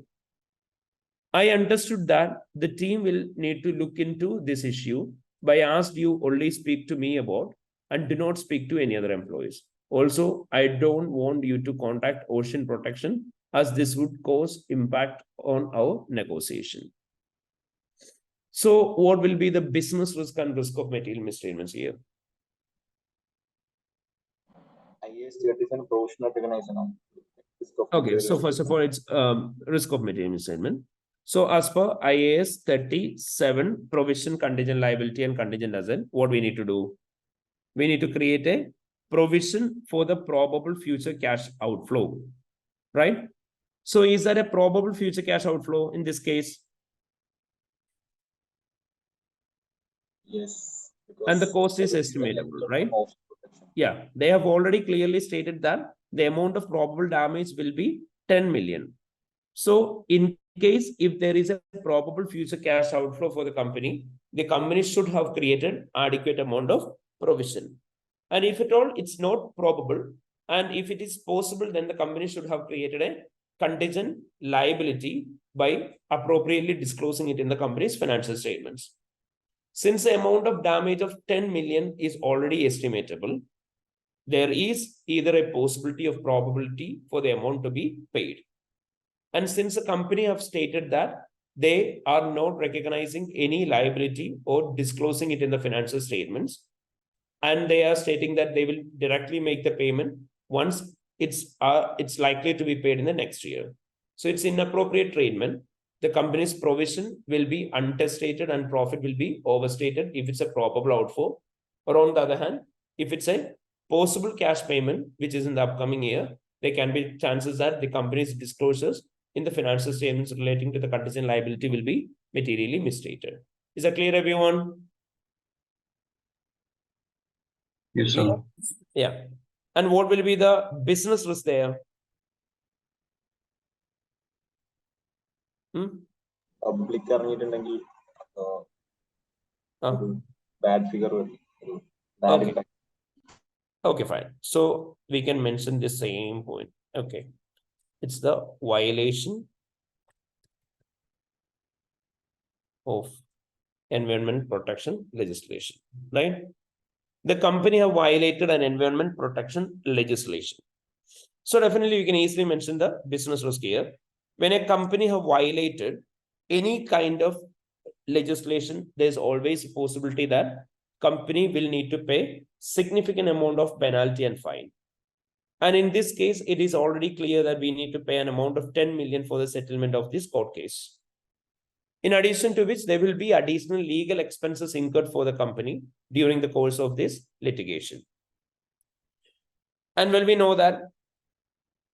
I understood that the team will need to look into this issue, but I asked you only speak to me about and do not speak to any other employees. Also, I don't want you to contact Ocean Protection, as this would cause impact on our negotiation. So what will be the business risk and risk of material misstatements here? IAS 37 provisional recognition. Okay, so first of all, it's risk of material misstatement. So as per IAS 37, provision, contingent liability, and contingent asset, what we need to do? We need to create a provision for the probable future cash outflow, right? So is that a probable future cash outflow in this case? Yes. And the cost is estimatable, right? Yeah, they have already clearly stated that the amount of probable damage will be 10 million. So in case if there is a probable future cash outflow for the company should have created adequate amount of provision. And if at all it's not probable, and if it is possible, then the company should have created a contingent liability by appropriately disclosing it in the company's financial statements. Since the amount of damage of 10 million is already estimatable, there is either a possibility of probability for the amount to be paid. And since the company have stated that they are not recognizing any liability or disclosing it in the financial statements, and they are stating that they will directly make the payment once it's likely to be paid in the next year. So it's inappropriate treatment. The company's provision will be understated and profit will be overstated if it's a probable outflow. Or on the other hand, if it's a possible cash payment, which is in the upcoming year, there can be chances that the company's disclosures in the financial statements relating to the contingent liability will be materially misstated. Is that clear, everyone? Yes, sir. Yeah. And what will be the business risk there? Public അറിഞ്ഞിട്ടുണ്ടെങ്കിൽ bad figure bad Okay. impact. Okay, fine. So we can mention the same point. Okay. It's the violation of environment protection legislation, right? The company have violated an environment protection legislation. So definitely you can easily mention the business risk here. When a company have violated any kind of legislation, there's always a possibility that company will need to pay significant amount of penalty and fine. And in this case, it is already clear that we need to pay an amount of 10 million for the settlement of this court case. In addition to which, there will be additional legal expenses incurred for the company during the course of this litigation. And well, we know that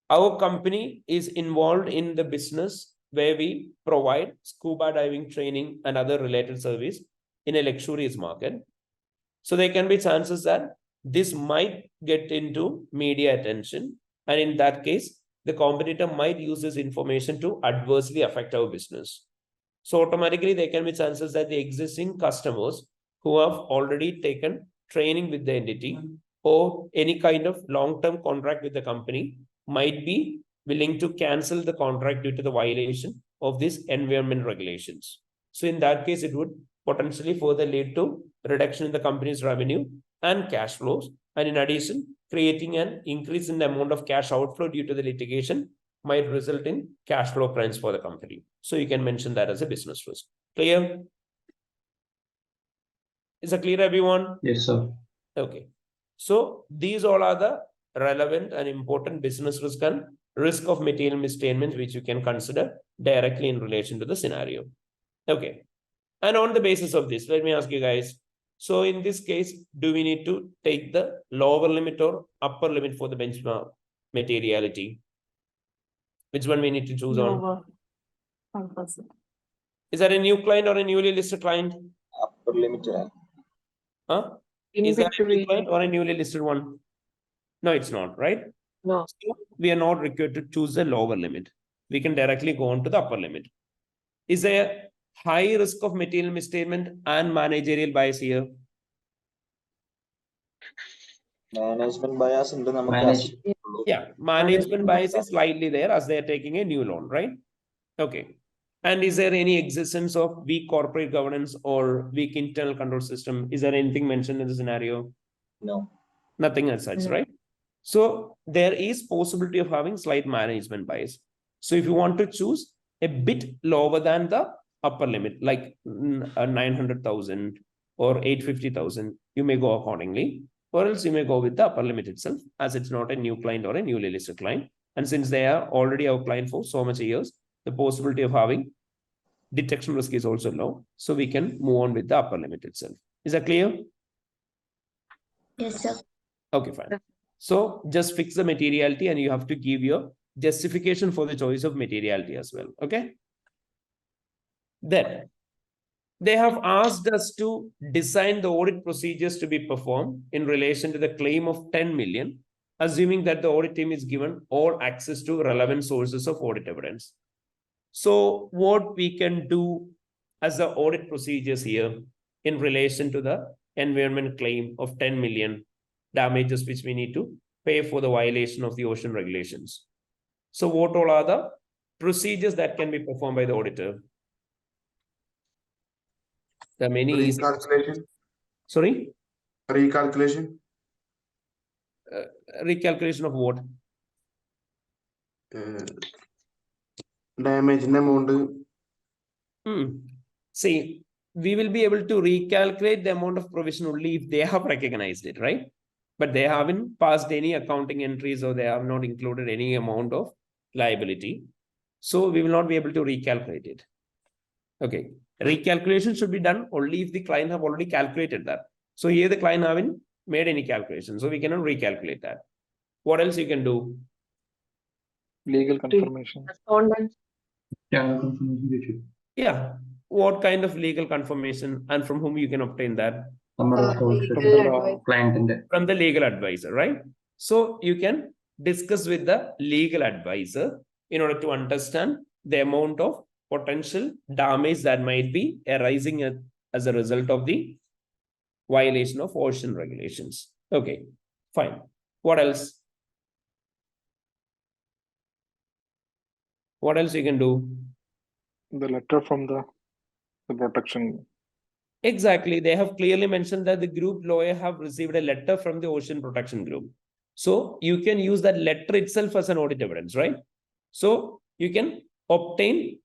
our company is involved in the business where we provide scuba diving training and other related service in a luxurious market. So there can be chances that this might get into media attention. And in that case, the competitor might use this information to adversely affect our business. So automatically, there can be chances that the existing customers who have already taken training with the entity or any kind of long-term contract with the company might be willing to cancel the contract due to the violation of these environment regulations. So in that case, it would potentially further lead to reduction in the company's revenue and cash flows. And in addition, creating an increase in the amount of cash outflow due to the litigation might result in cash flow crunch for the company. So you can mention that as a business risk. Clear? Is that clear, everyone? Yes, sir. Okay. So these all are the relevant and important business risk and risk of material misstatements, which you can consider directly in relation to the scenario. Okay. And on the basis of this, let me ask you guys. So in this case, do we need to take the lower limit or upper limit for the benchmark materiality? Which one we need to choose on? Lower 5%. Is that a new client or a newly listed client? upper limit. Huh? In Is that a new between. client or a newly listed one? No, it's not, right? No. So we are not required to choose the lower limit. We can directly go on to the upper limit. Is there high risk of material misstatement and managerial bias here? Management bias in the Manage. Yeah, management bias is slightly there as they are taking a new loan, right? Okay. And is there any existence of weak corporate governance or weak internal control system? Is there anything mentioned in the scenario? No. Nothing as such, No. right? So there is possibility of having slight management bias. So if you want to choose a bit lower than the upper limit, like 900,000 or 850,000, you may go accordingly, or else you may go with the upper limit itself, as it's not a new client or a newly listed client. And since they are already our client for so much years, the possibility of having detection risk is also low. So we can move on with the upper limit itself. Is that clear? Yes, sir. Okay, fine. So just fix the materiality and you have to give your justification for the choice of materiality as well. Okay. Then they have asked us to design the audit procedures to be performed in relation to the claim of 10 million, assuming that the audit team is given all access to relevant sources of audit evidence. So what we can do as the audit procedures here in relation to the environment claim of 10 million damages which we need to pay for the violation of the ocean regulations. So what all are the procedures that can be performed by the auditor? There are many recalculation. Sorry? Recalculation. Recalculation of what? Damage in amount. See, we will be able to recalculate the amount of provision only if they have recognized it, right? But they haven't passed any accounting entries or they have not included any amount of liability. So we will not be able to recalculate it. Okay. Recalculation should be done only if the client have already calculated that. So here the client haven't made any calculation. So we cannot recalculate that. What else you can do? Legal confirmation. Respondent. Yeah. What kind of legal confirmation and from whom you can obtain that? From the client. From the legal advisor, right? So you can discuss with the legal advisor in order to understand the amount of potential damage that might be arising as a result of the violation of ocean regulations. Okay, fine. What else? What else you can do? The letter from the protection. Exactly. They have clearly mentioned that the group lawyer have received a letter from the ocean protection group. So you can use that letter itself as an audit evidence, right? So you can obtain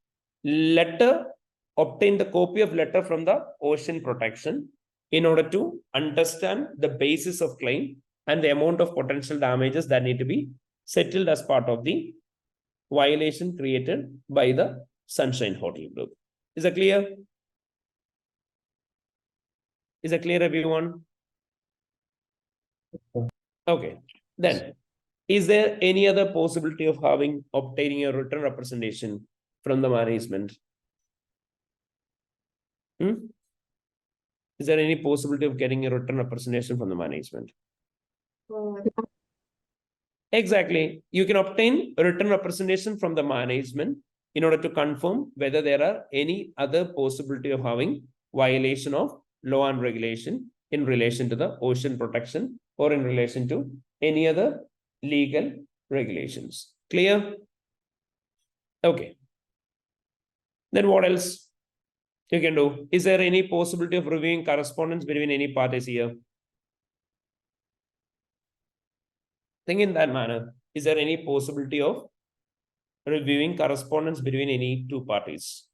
the copy of letter from the ocean protection in order to understand the basis of claim and the amount of potential damages that need to be settled as part of the violation created by the Sunshine Hotel Group. Is that clear? Is that clear, everyone? Okay. Then, is there any other possibility of obtaining a written representation from the management? Is there any possibility of getting a written representation from the management? Exactly. You can obtain a written representation from the management in order to confirm whether there are any other possibility of having violation of law and regulation in relation to the ocean protection or in relation to any other legal regulations. Clear? Okay. Then what else you can do? Is there any possibility of reviewing correspondence between any parties here? Think in that manner. Is there any possibility of reviewing correspondence between any two parties?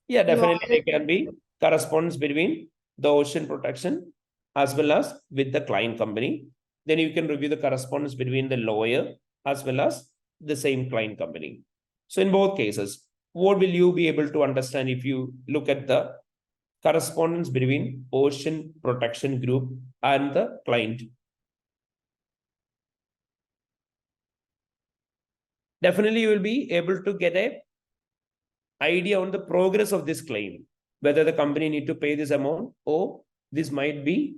Yeah, definitely there can be correspondence between the ocean protection as well as with the client company. Then you can review the correspondence between the lawyer as well as the same client company. So in both cases, what will you be able to understand if you look at the correspondence between ocean protection group and the client? Definitely you will be able to get an idea on the progress of this claim. whether the company need to pay this amount or this might be.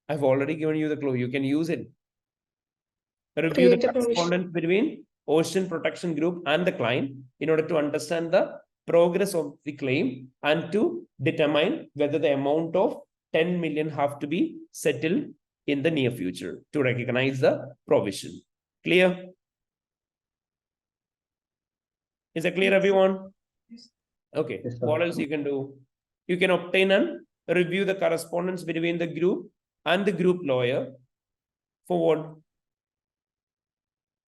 I've already given you the clue. You can use it. Review the Create a provision. correspondence between Ocean Protection Group and the client in order to understand the progress of the claim and to determine whether the amount of 10 million have to be settled in the near future to recognize the provision. Clear? Is it clear, everyone? Okay. Yes, sir. What else you can do? You can obtain and review the correspondence between the group and the group lawyer for what?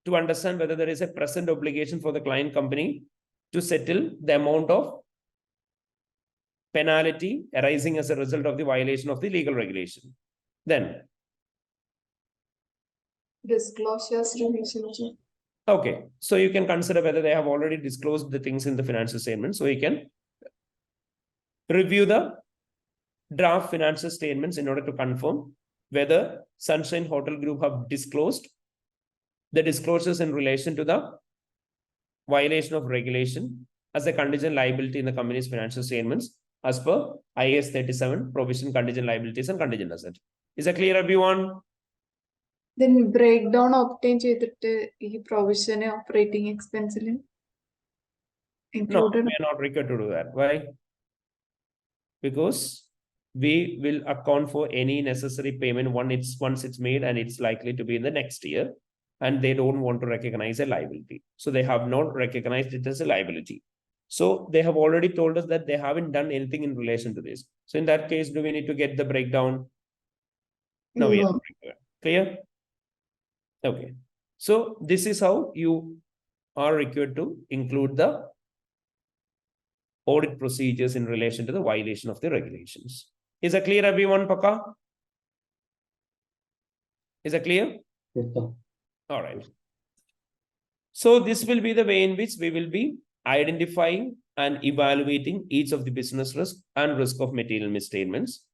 To understand whether there is a present obligation for the client company to settle the amount of penalty arising as a result of the violation of the legal regulation. Then, Disclosures relationship. okay, so you can consider whether they have already disclosed the things in the financial statement. So you can review the draft financial statements in order to confirm whether Sunshine Hotel Group have disclosed the disclosures in relation to the violation of regulation as a contingent liability in the company's financial statements as per IAS 37 provision contingent liabilities and contingent asset. Is that clear, everyone? Then breakdown obtain ചെയ്തിട്ട് ഈ provision operating expense No, included. we are not required to do that. Why? Because we will account for any necessary payment once it's made and it's likely to be in the next year, and they don't want to recognize a liability. So they have not recognized it as a liability. So they have already told us that they haven't done anything in relation to this. So in that case, do we need to get the breakdown? No, we are not required. Clear? Okay. So this is how you are required to include the audit procedures in relation to the violation of the regulations. Is that clear, everyone, Paka? Is that clear? Yes, sir. All right. So this will be the way in which we will be identifying and evaluating each of the business risk and risk of material misstatements.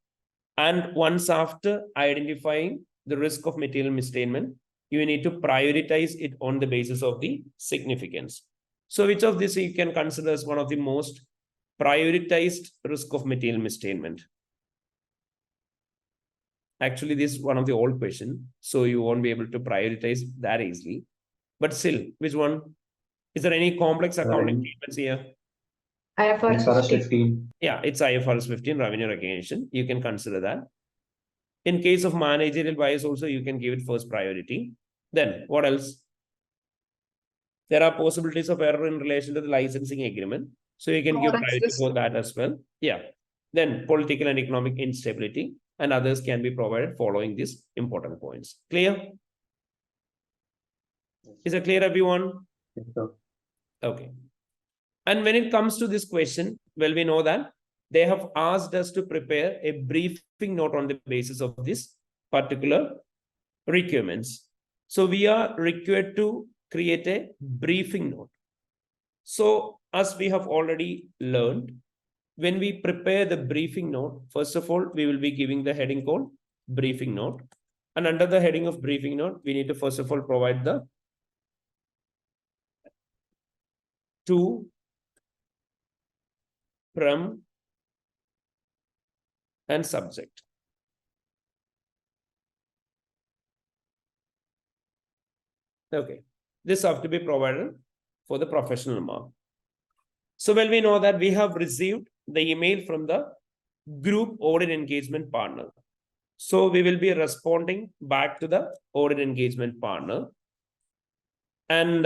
And once after identifying the risk of material misstatement, you need to prioritize it on the basis of the significance. So which of this you can consider as one of the most prioritized risk of material misstatement? Actually, this is one of the old questions, so you won't be able to prioritize that easily. But still, which one? Is there any complex accounting treatments here? IFRS 15. Yeah, it's IFRS 15 revenue recognition. You can consider that. In case of managerial bias also, you can give it first priority. Then what else? There are possibilities of error in relation to the licensing agreement. So you can give priority for that as well. Yeah. Then political and economic instability and others can be provided following these important points. Clear? Is it clear, everyone? Yes, sir. Okay. And when it comes to this question, well, we know that they have asked us to prepare a briefing note on the basis of this particular requirements. So we are required to create a briefing note. So as we have already learned, when we prepare the briefing note, first of all, we will be giving the heading called briefing note. And under the heading of briefing note, we need to first of all provide the to, from, and subject. Okay, this have to be provided for the professional mark. So well, we know that we have received the email from the group audit engagement partner. So we will be responding back to the audit engagement partner. And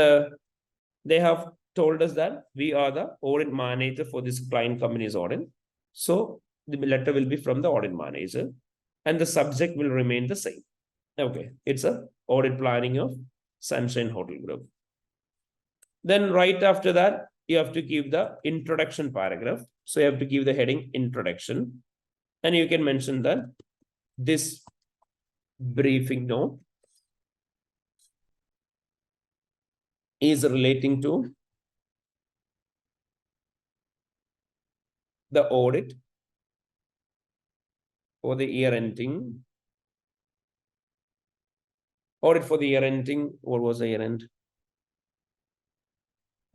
they have told us that we are the audit manager for this client company's audit. So the letter will be from the audit manager and the subject will remain the same. Okay, it's a audit planning of Sunshine Hotel Group. Then right after that, you have to give the introduction paragraph. So you have to give the heading introduction. And you can mention that this briefing note is relating to the audit for the year ending Audit for the year ending. What was the year end?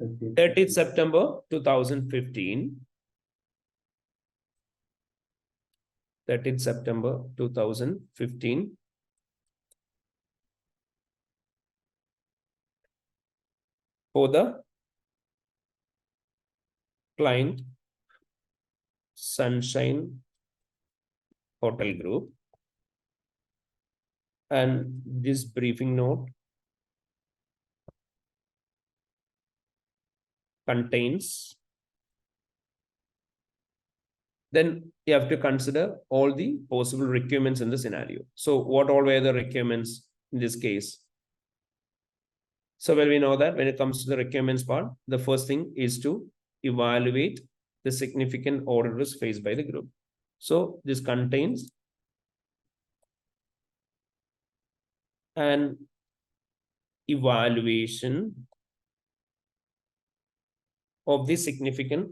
30th September 2015. 30th September 2015. For the client Sunshine Hotel Group. And this briefing note contains, then you have to consider all the possible requirements in the scenario. So what all were the requirements in this case? So well, we know that when it comes to the requirements part, the first thing is to evaluate the significant audit risk faced by the group. So this contains an evaluation of the significant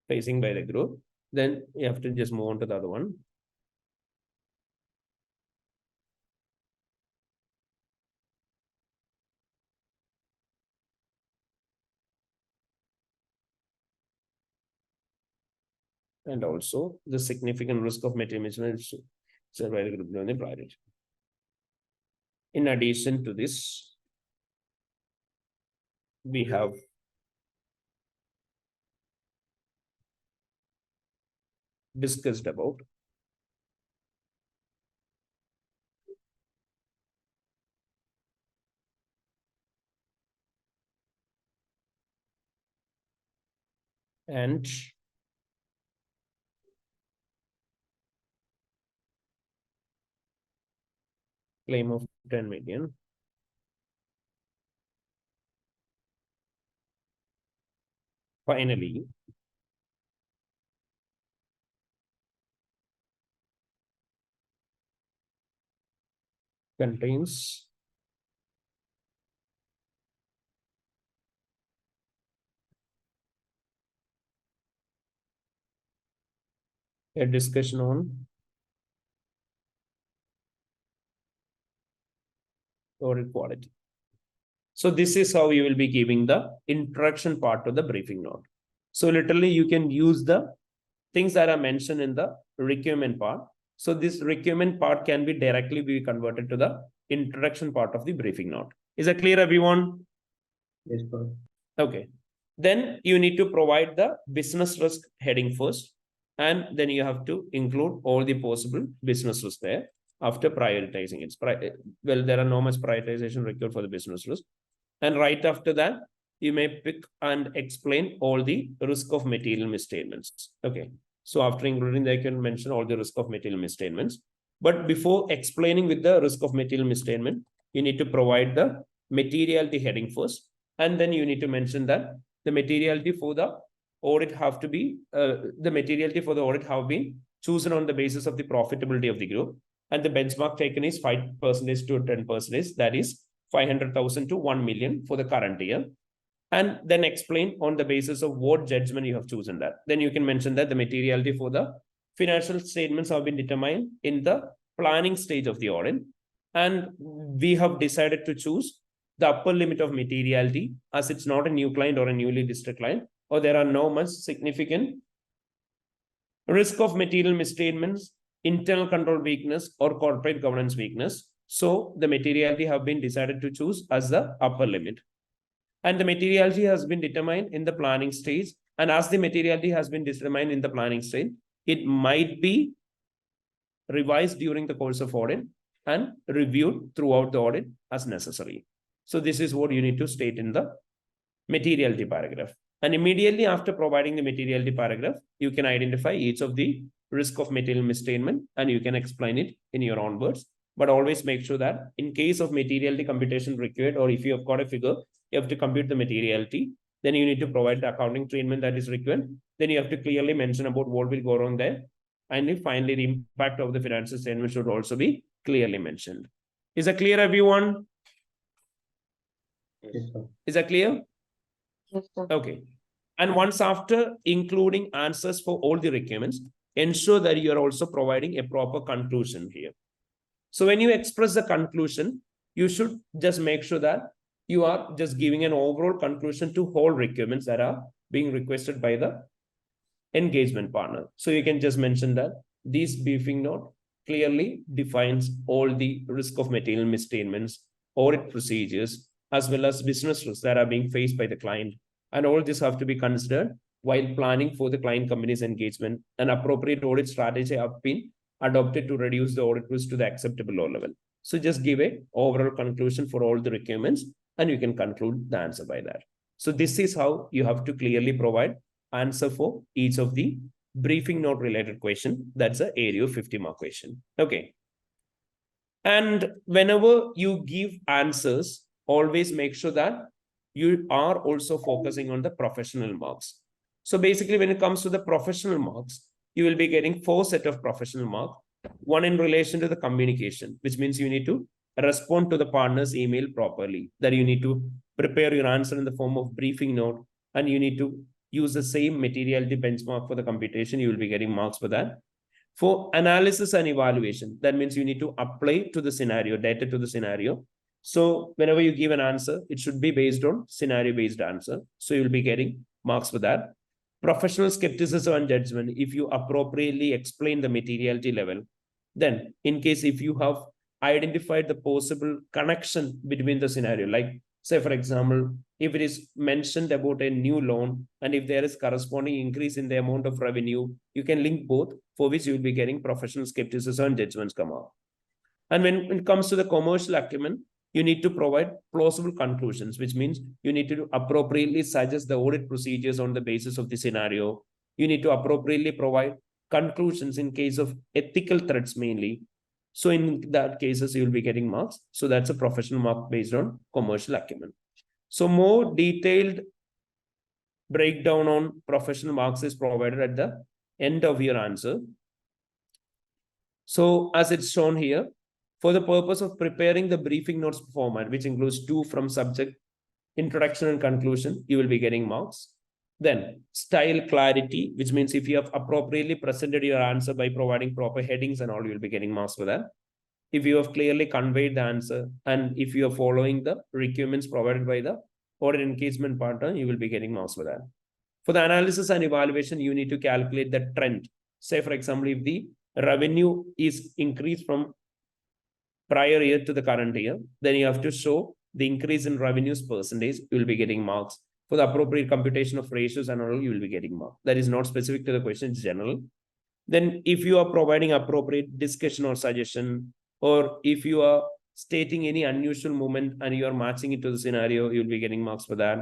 facing by the group. Then you have to just move on to the other one. And also the significant risk of material mismanagement by the group on the priority. In addition to this, we have discussed about and claim of 10 million. Finally, contains a discussion on audit quality. So this is how you will be giving the introduction part of the briefing note. So literally you can use the things that are mentioned in the requirement part. So this requirement part can be directly be converted to the introduction part of the briefing note. Is that clear, everyone? Yes, sir. Okay. Then you need to provide the business risk heading first. And then you have to include all the possible business risk there after prioritizing it. Well, there are no much prioritization required for the business risk. And right after that, you may pick and explain all the risk of material misstatements. Okay. So after including that, you can mention all the risk of material misstatements. But before explaining with the risk of material misstatement, you need to provide the materiality heading first. And then you need to mention that the materiality for the audit have to be, the materiality for the audit have been chosen on the basis of the profitability of the group. And the benchmark taken is 5% to 10%. That is 500,000 to 1 million for the current year. And then explain on the basis of what judgment you have chosen that. Then you can mention that the materiality for the financial statements have been determined in the planning stage of the audit. And we have decided to choose the upper limit of materiality as it's not a new client or a newly listed client, or there are no much significant risk of material misstatements, internal control weakness, or corporate governance weakness. So the materiality have been decided to choose as the upper limit. And the materiality has been determined in the planning stage. And as the materiality has been determined in the planning stage, it might be revised during the course of audit and reviewed throughout the audit as necessary. So this is what you need to state in the materiality paragraph. And immediately after providing the materiality paragraph, you can identify each of the risk of material misstatement and you can explain it in your own words. But always make sure that in case of materiality computation required, or if you have got a figure, you have to compute the materiality, then you need to provide the accounting treatment that is required. Then you have to clearly mention about what will go wrong there. And finally, the impact of the financial statement should also be clearly mentioned. Is that clear, everyone? Yes, sir. Is that clear? Yes, sir. Okay. And once after including answers for all the requirements, ensure that you are also providing a proper conclusion here. So when you express the conclusion, you should just make sure that you are just giving an overall conclusion to whole requirements that are being requested by the engagement partner. So you can just mention that this briefing note clearly defines all the risk of material misstatements, audit procedures, as well as business risks that are being faced by the client. And all this have to be considered while planning for the client company's engagement. An appropriate audit strategy have been adopted to reduce the audit risk to the acceptable level. So just give a overall conclusion for all the requirements, and you can conclude the answer by that. So this is how you have to clearly provide answer for each of the briefing note related question. That's a area of 50 mark question. Okay. And whenever you give answers, always make sure that you are also focusing on the professional marks. So basically, when it comes to the professional marks, you will be getting 4 sets of professional marks. One in relation to the communication, which means you need to respond to the partner's email properly, that you need to prepare your answer in the form of briefing note, and you need to use the same materiality benchmark for the computation. You will be getting marks for that. For analysis and evaluation, that means you need to apply to the scenario, data to the scenario. So whenever you give an answer, it should be based on scenario-based answer. So you'll be getting marks for that. Professional skepticism and judgment, if you appropriately explain the materiality level, then in case if you have identified the possible connection between the scenario, like say, for example, if it is mentioned about a new loan, and if there is corresponding increase in the amount of revenue, you can link both, for which you will be getting professional skepticism and judgments come out. And when it comes to the commercial acumen, you need to provide plausible conclusions, which means you need to appropriately suggest the audit procedures on the basis of the scenario. You need to appropriately provide conclusions in case of ethical threats mainly. So in that cases, you will be getting marks. So that's a professional mark based on commercial acumen. So more detailed breakdown on professional marks is provided at the end of your answer. So as it's shown here, for the purpose of preparing the briefing notes format, which includes 2 from subject, introduction and conclusion, you will be getting marks. Then style clarity, which means if you have appropriately presented your answer by providing proper headings and all, you will be getting marks for that. If you have clearly conveyed the answer, and if you are following the requirements provided by the audit engagement partner, you will be getting marks for that. For the analysis and evaluation, you need to calculate the trend. Say, for example, if the revenue is increased from prior year to the current year, then you have to show the increase in revenues percentage, you will be getting marks. For the appropriate computation of ratios and all, you will be getting marks. That is not specific to the question, it's general. Then if you are providing appropriate discussion or suggestion, or if you are stating any unusual movement and you are matching it to the scenario, you will be getting marks for that.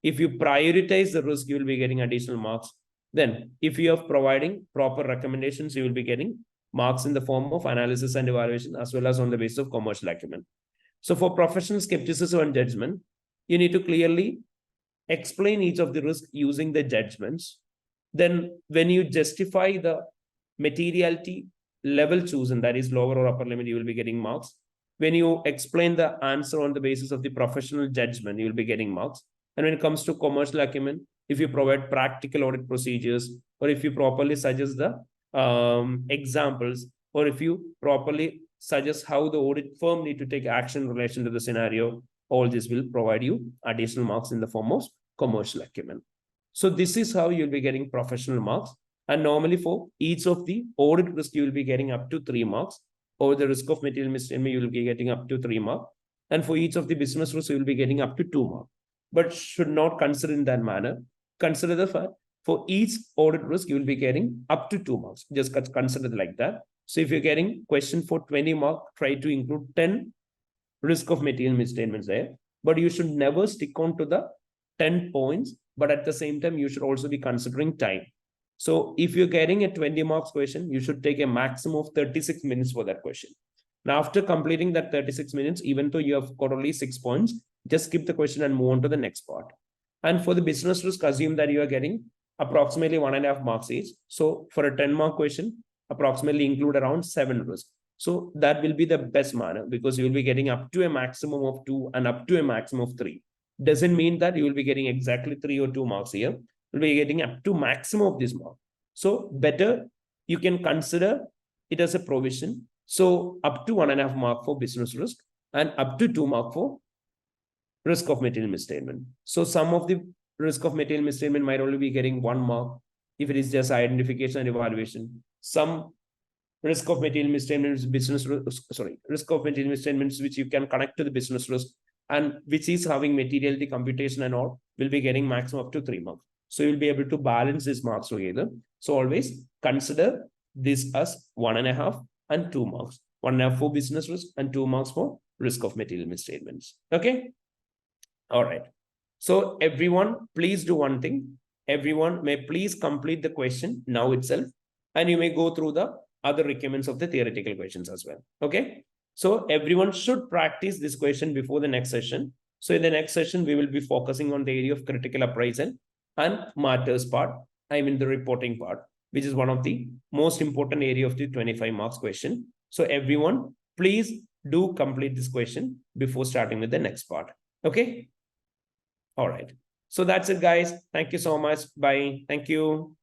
If you prioritize the risk, you will be getting additional marks. Then if you are providing proper recommendations, you will be getting marks in the form of analysis and evaluation, as well as on the basis of commercial acumen. So for professional skepticism and judgment, you need to clearly explain each of the risks using the judgments. Then when you justify the materiality level chosen, that is lower or upper limit, you will be getting marks. When you explain the answer on the basis of the professional judgment, you will be getting marks. And when it comes to commercial acumen, if you provide practical audit procedures, or if you properly suggest the examples, or if you properly suggest how the audit firm need to take action in relation to the scenario, all this will provide you additional marks in the form of commercial acumen. So this is how you'll be getting professional marks. And normally for each of the audit risk, you will be getting up to 3 marks. Or the risk of material misstatement, you will be getting up to 3 marks. And for each of the business risks, you will be getting up to 2 marks. But should not consider in that manner. Consider the fact for each audit risk, you will be getting up to 2 marks. Just consider it like that. So if you're getting question for 20 marks, try to include 10 risk of material misstatements there. But you should never stick on to the 10 points. But at the same time, you should also be considering time. So if you're getting a 20 marks question, you should take a maximum of 36 minutes for that question. Now, after completing that 36 minutes, even though you have got only 6 points, just skip the question and move on to the next part. And for the business risk, assume that you are getting approximately 1.5 marks each. So for a 10-mark question, approximately include around 7 risks. So that will be the best manner, because you will be getting up to a maximum of 2 and up to a maximum of 3. Doesn't mean that you will be getting exactly 3 or 2 marks here. You'll be getting up to maximum of this mark. So better you can consider it as a provision. So up to 1.5 mark for business risk, and up to 2 marks for risk of material misstatement. So some of the risk of material misstatement might only be getting 1 mark if it is just identification and evaluation. Some risk of material misstatements, risk of material misstatements which you can connect to the business risk and which is having materiality computation and all will be getting maximum up to 3 marks. So you'll be able to balance these marks together. So always consider this as 1.5 and 2 marks. 1.5 for business risk and 2 marks for risk of material misstatements. Okay. All right. So everyone, please do one thing. Everyone may please complete the question now itself, and you may go through the other requirements of the theoretical questions as well. Okay. So everyone should practice this question before the next session. So in the next session, we will be focusing on the area of critical appraisal and matters part. I mean the reporting part, which is one of the most important area of the 25 marks question. So everyone, please do complete this question before starting with the next part. Okay. All right. So that's it, guys. Thank you so much. Bye. Thank you.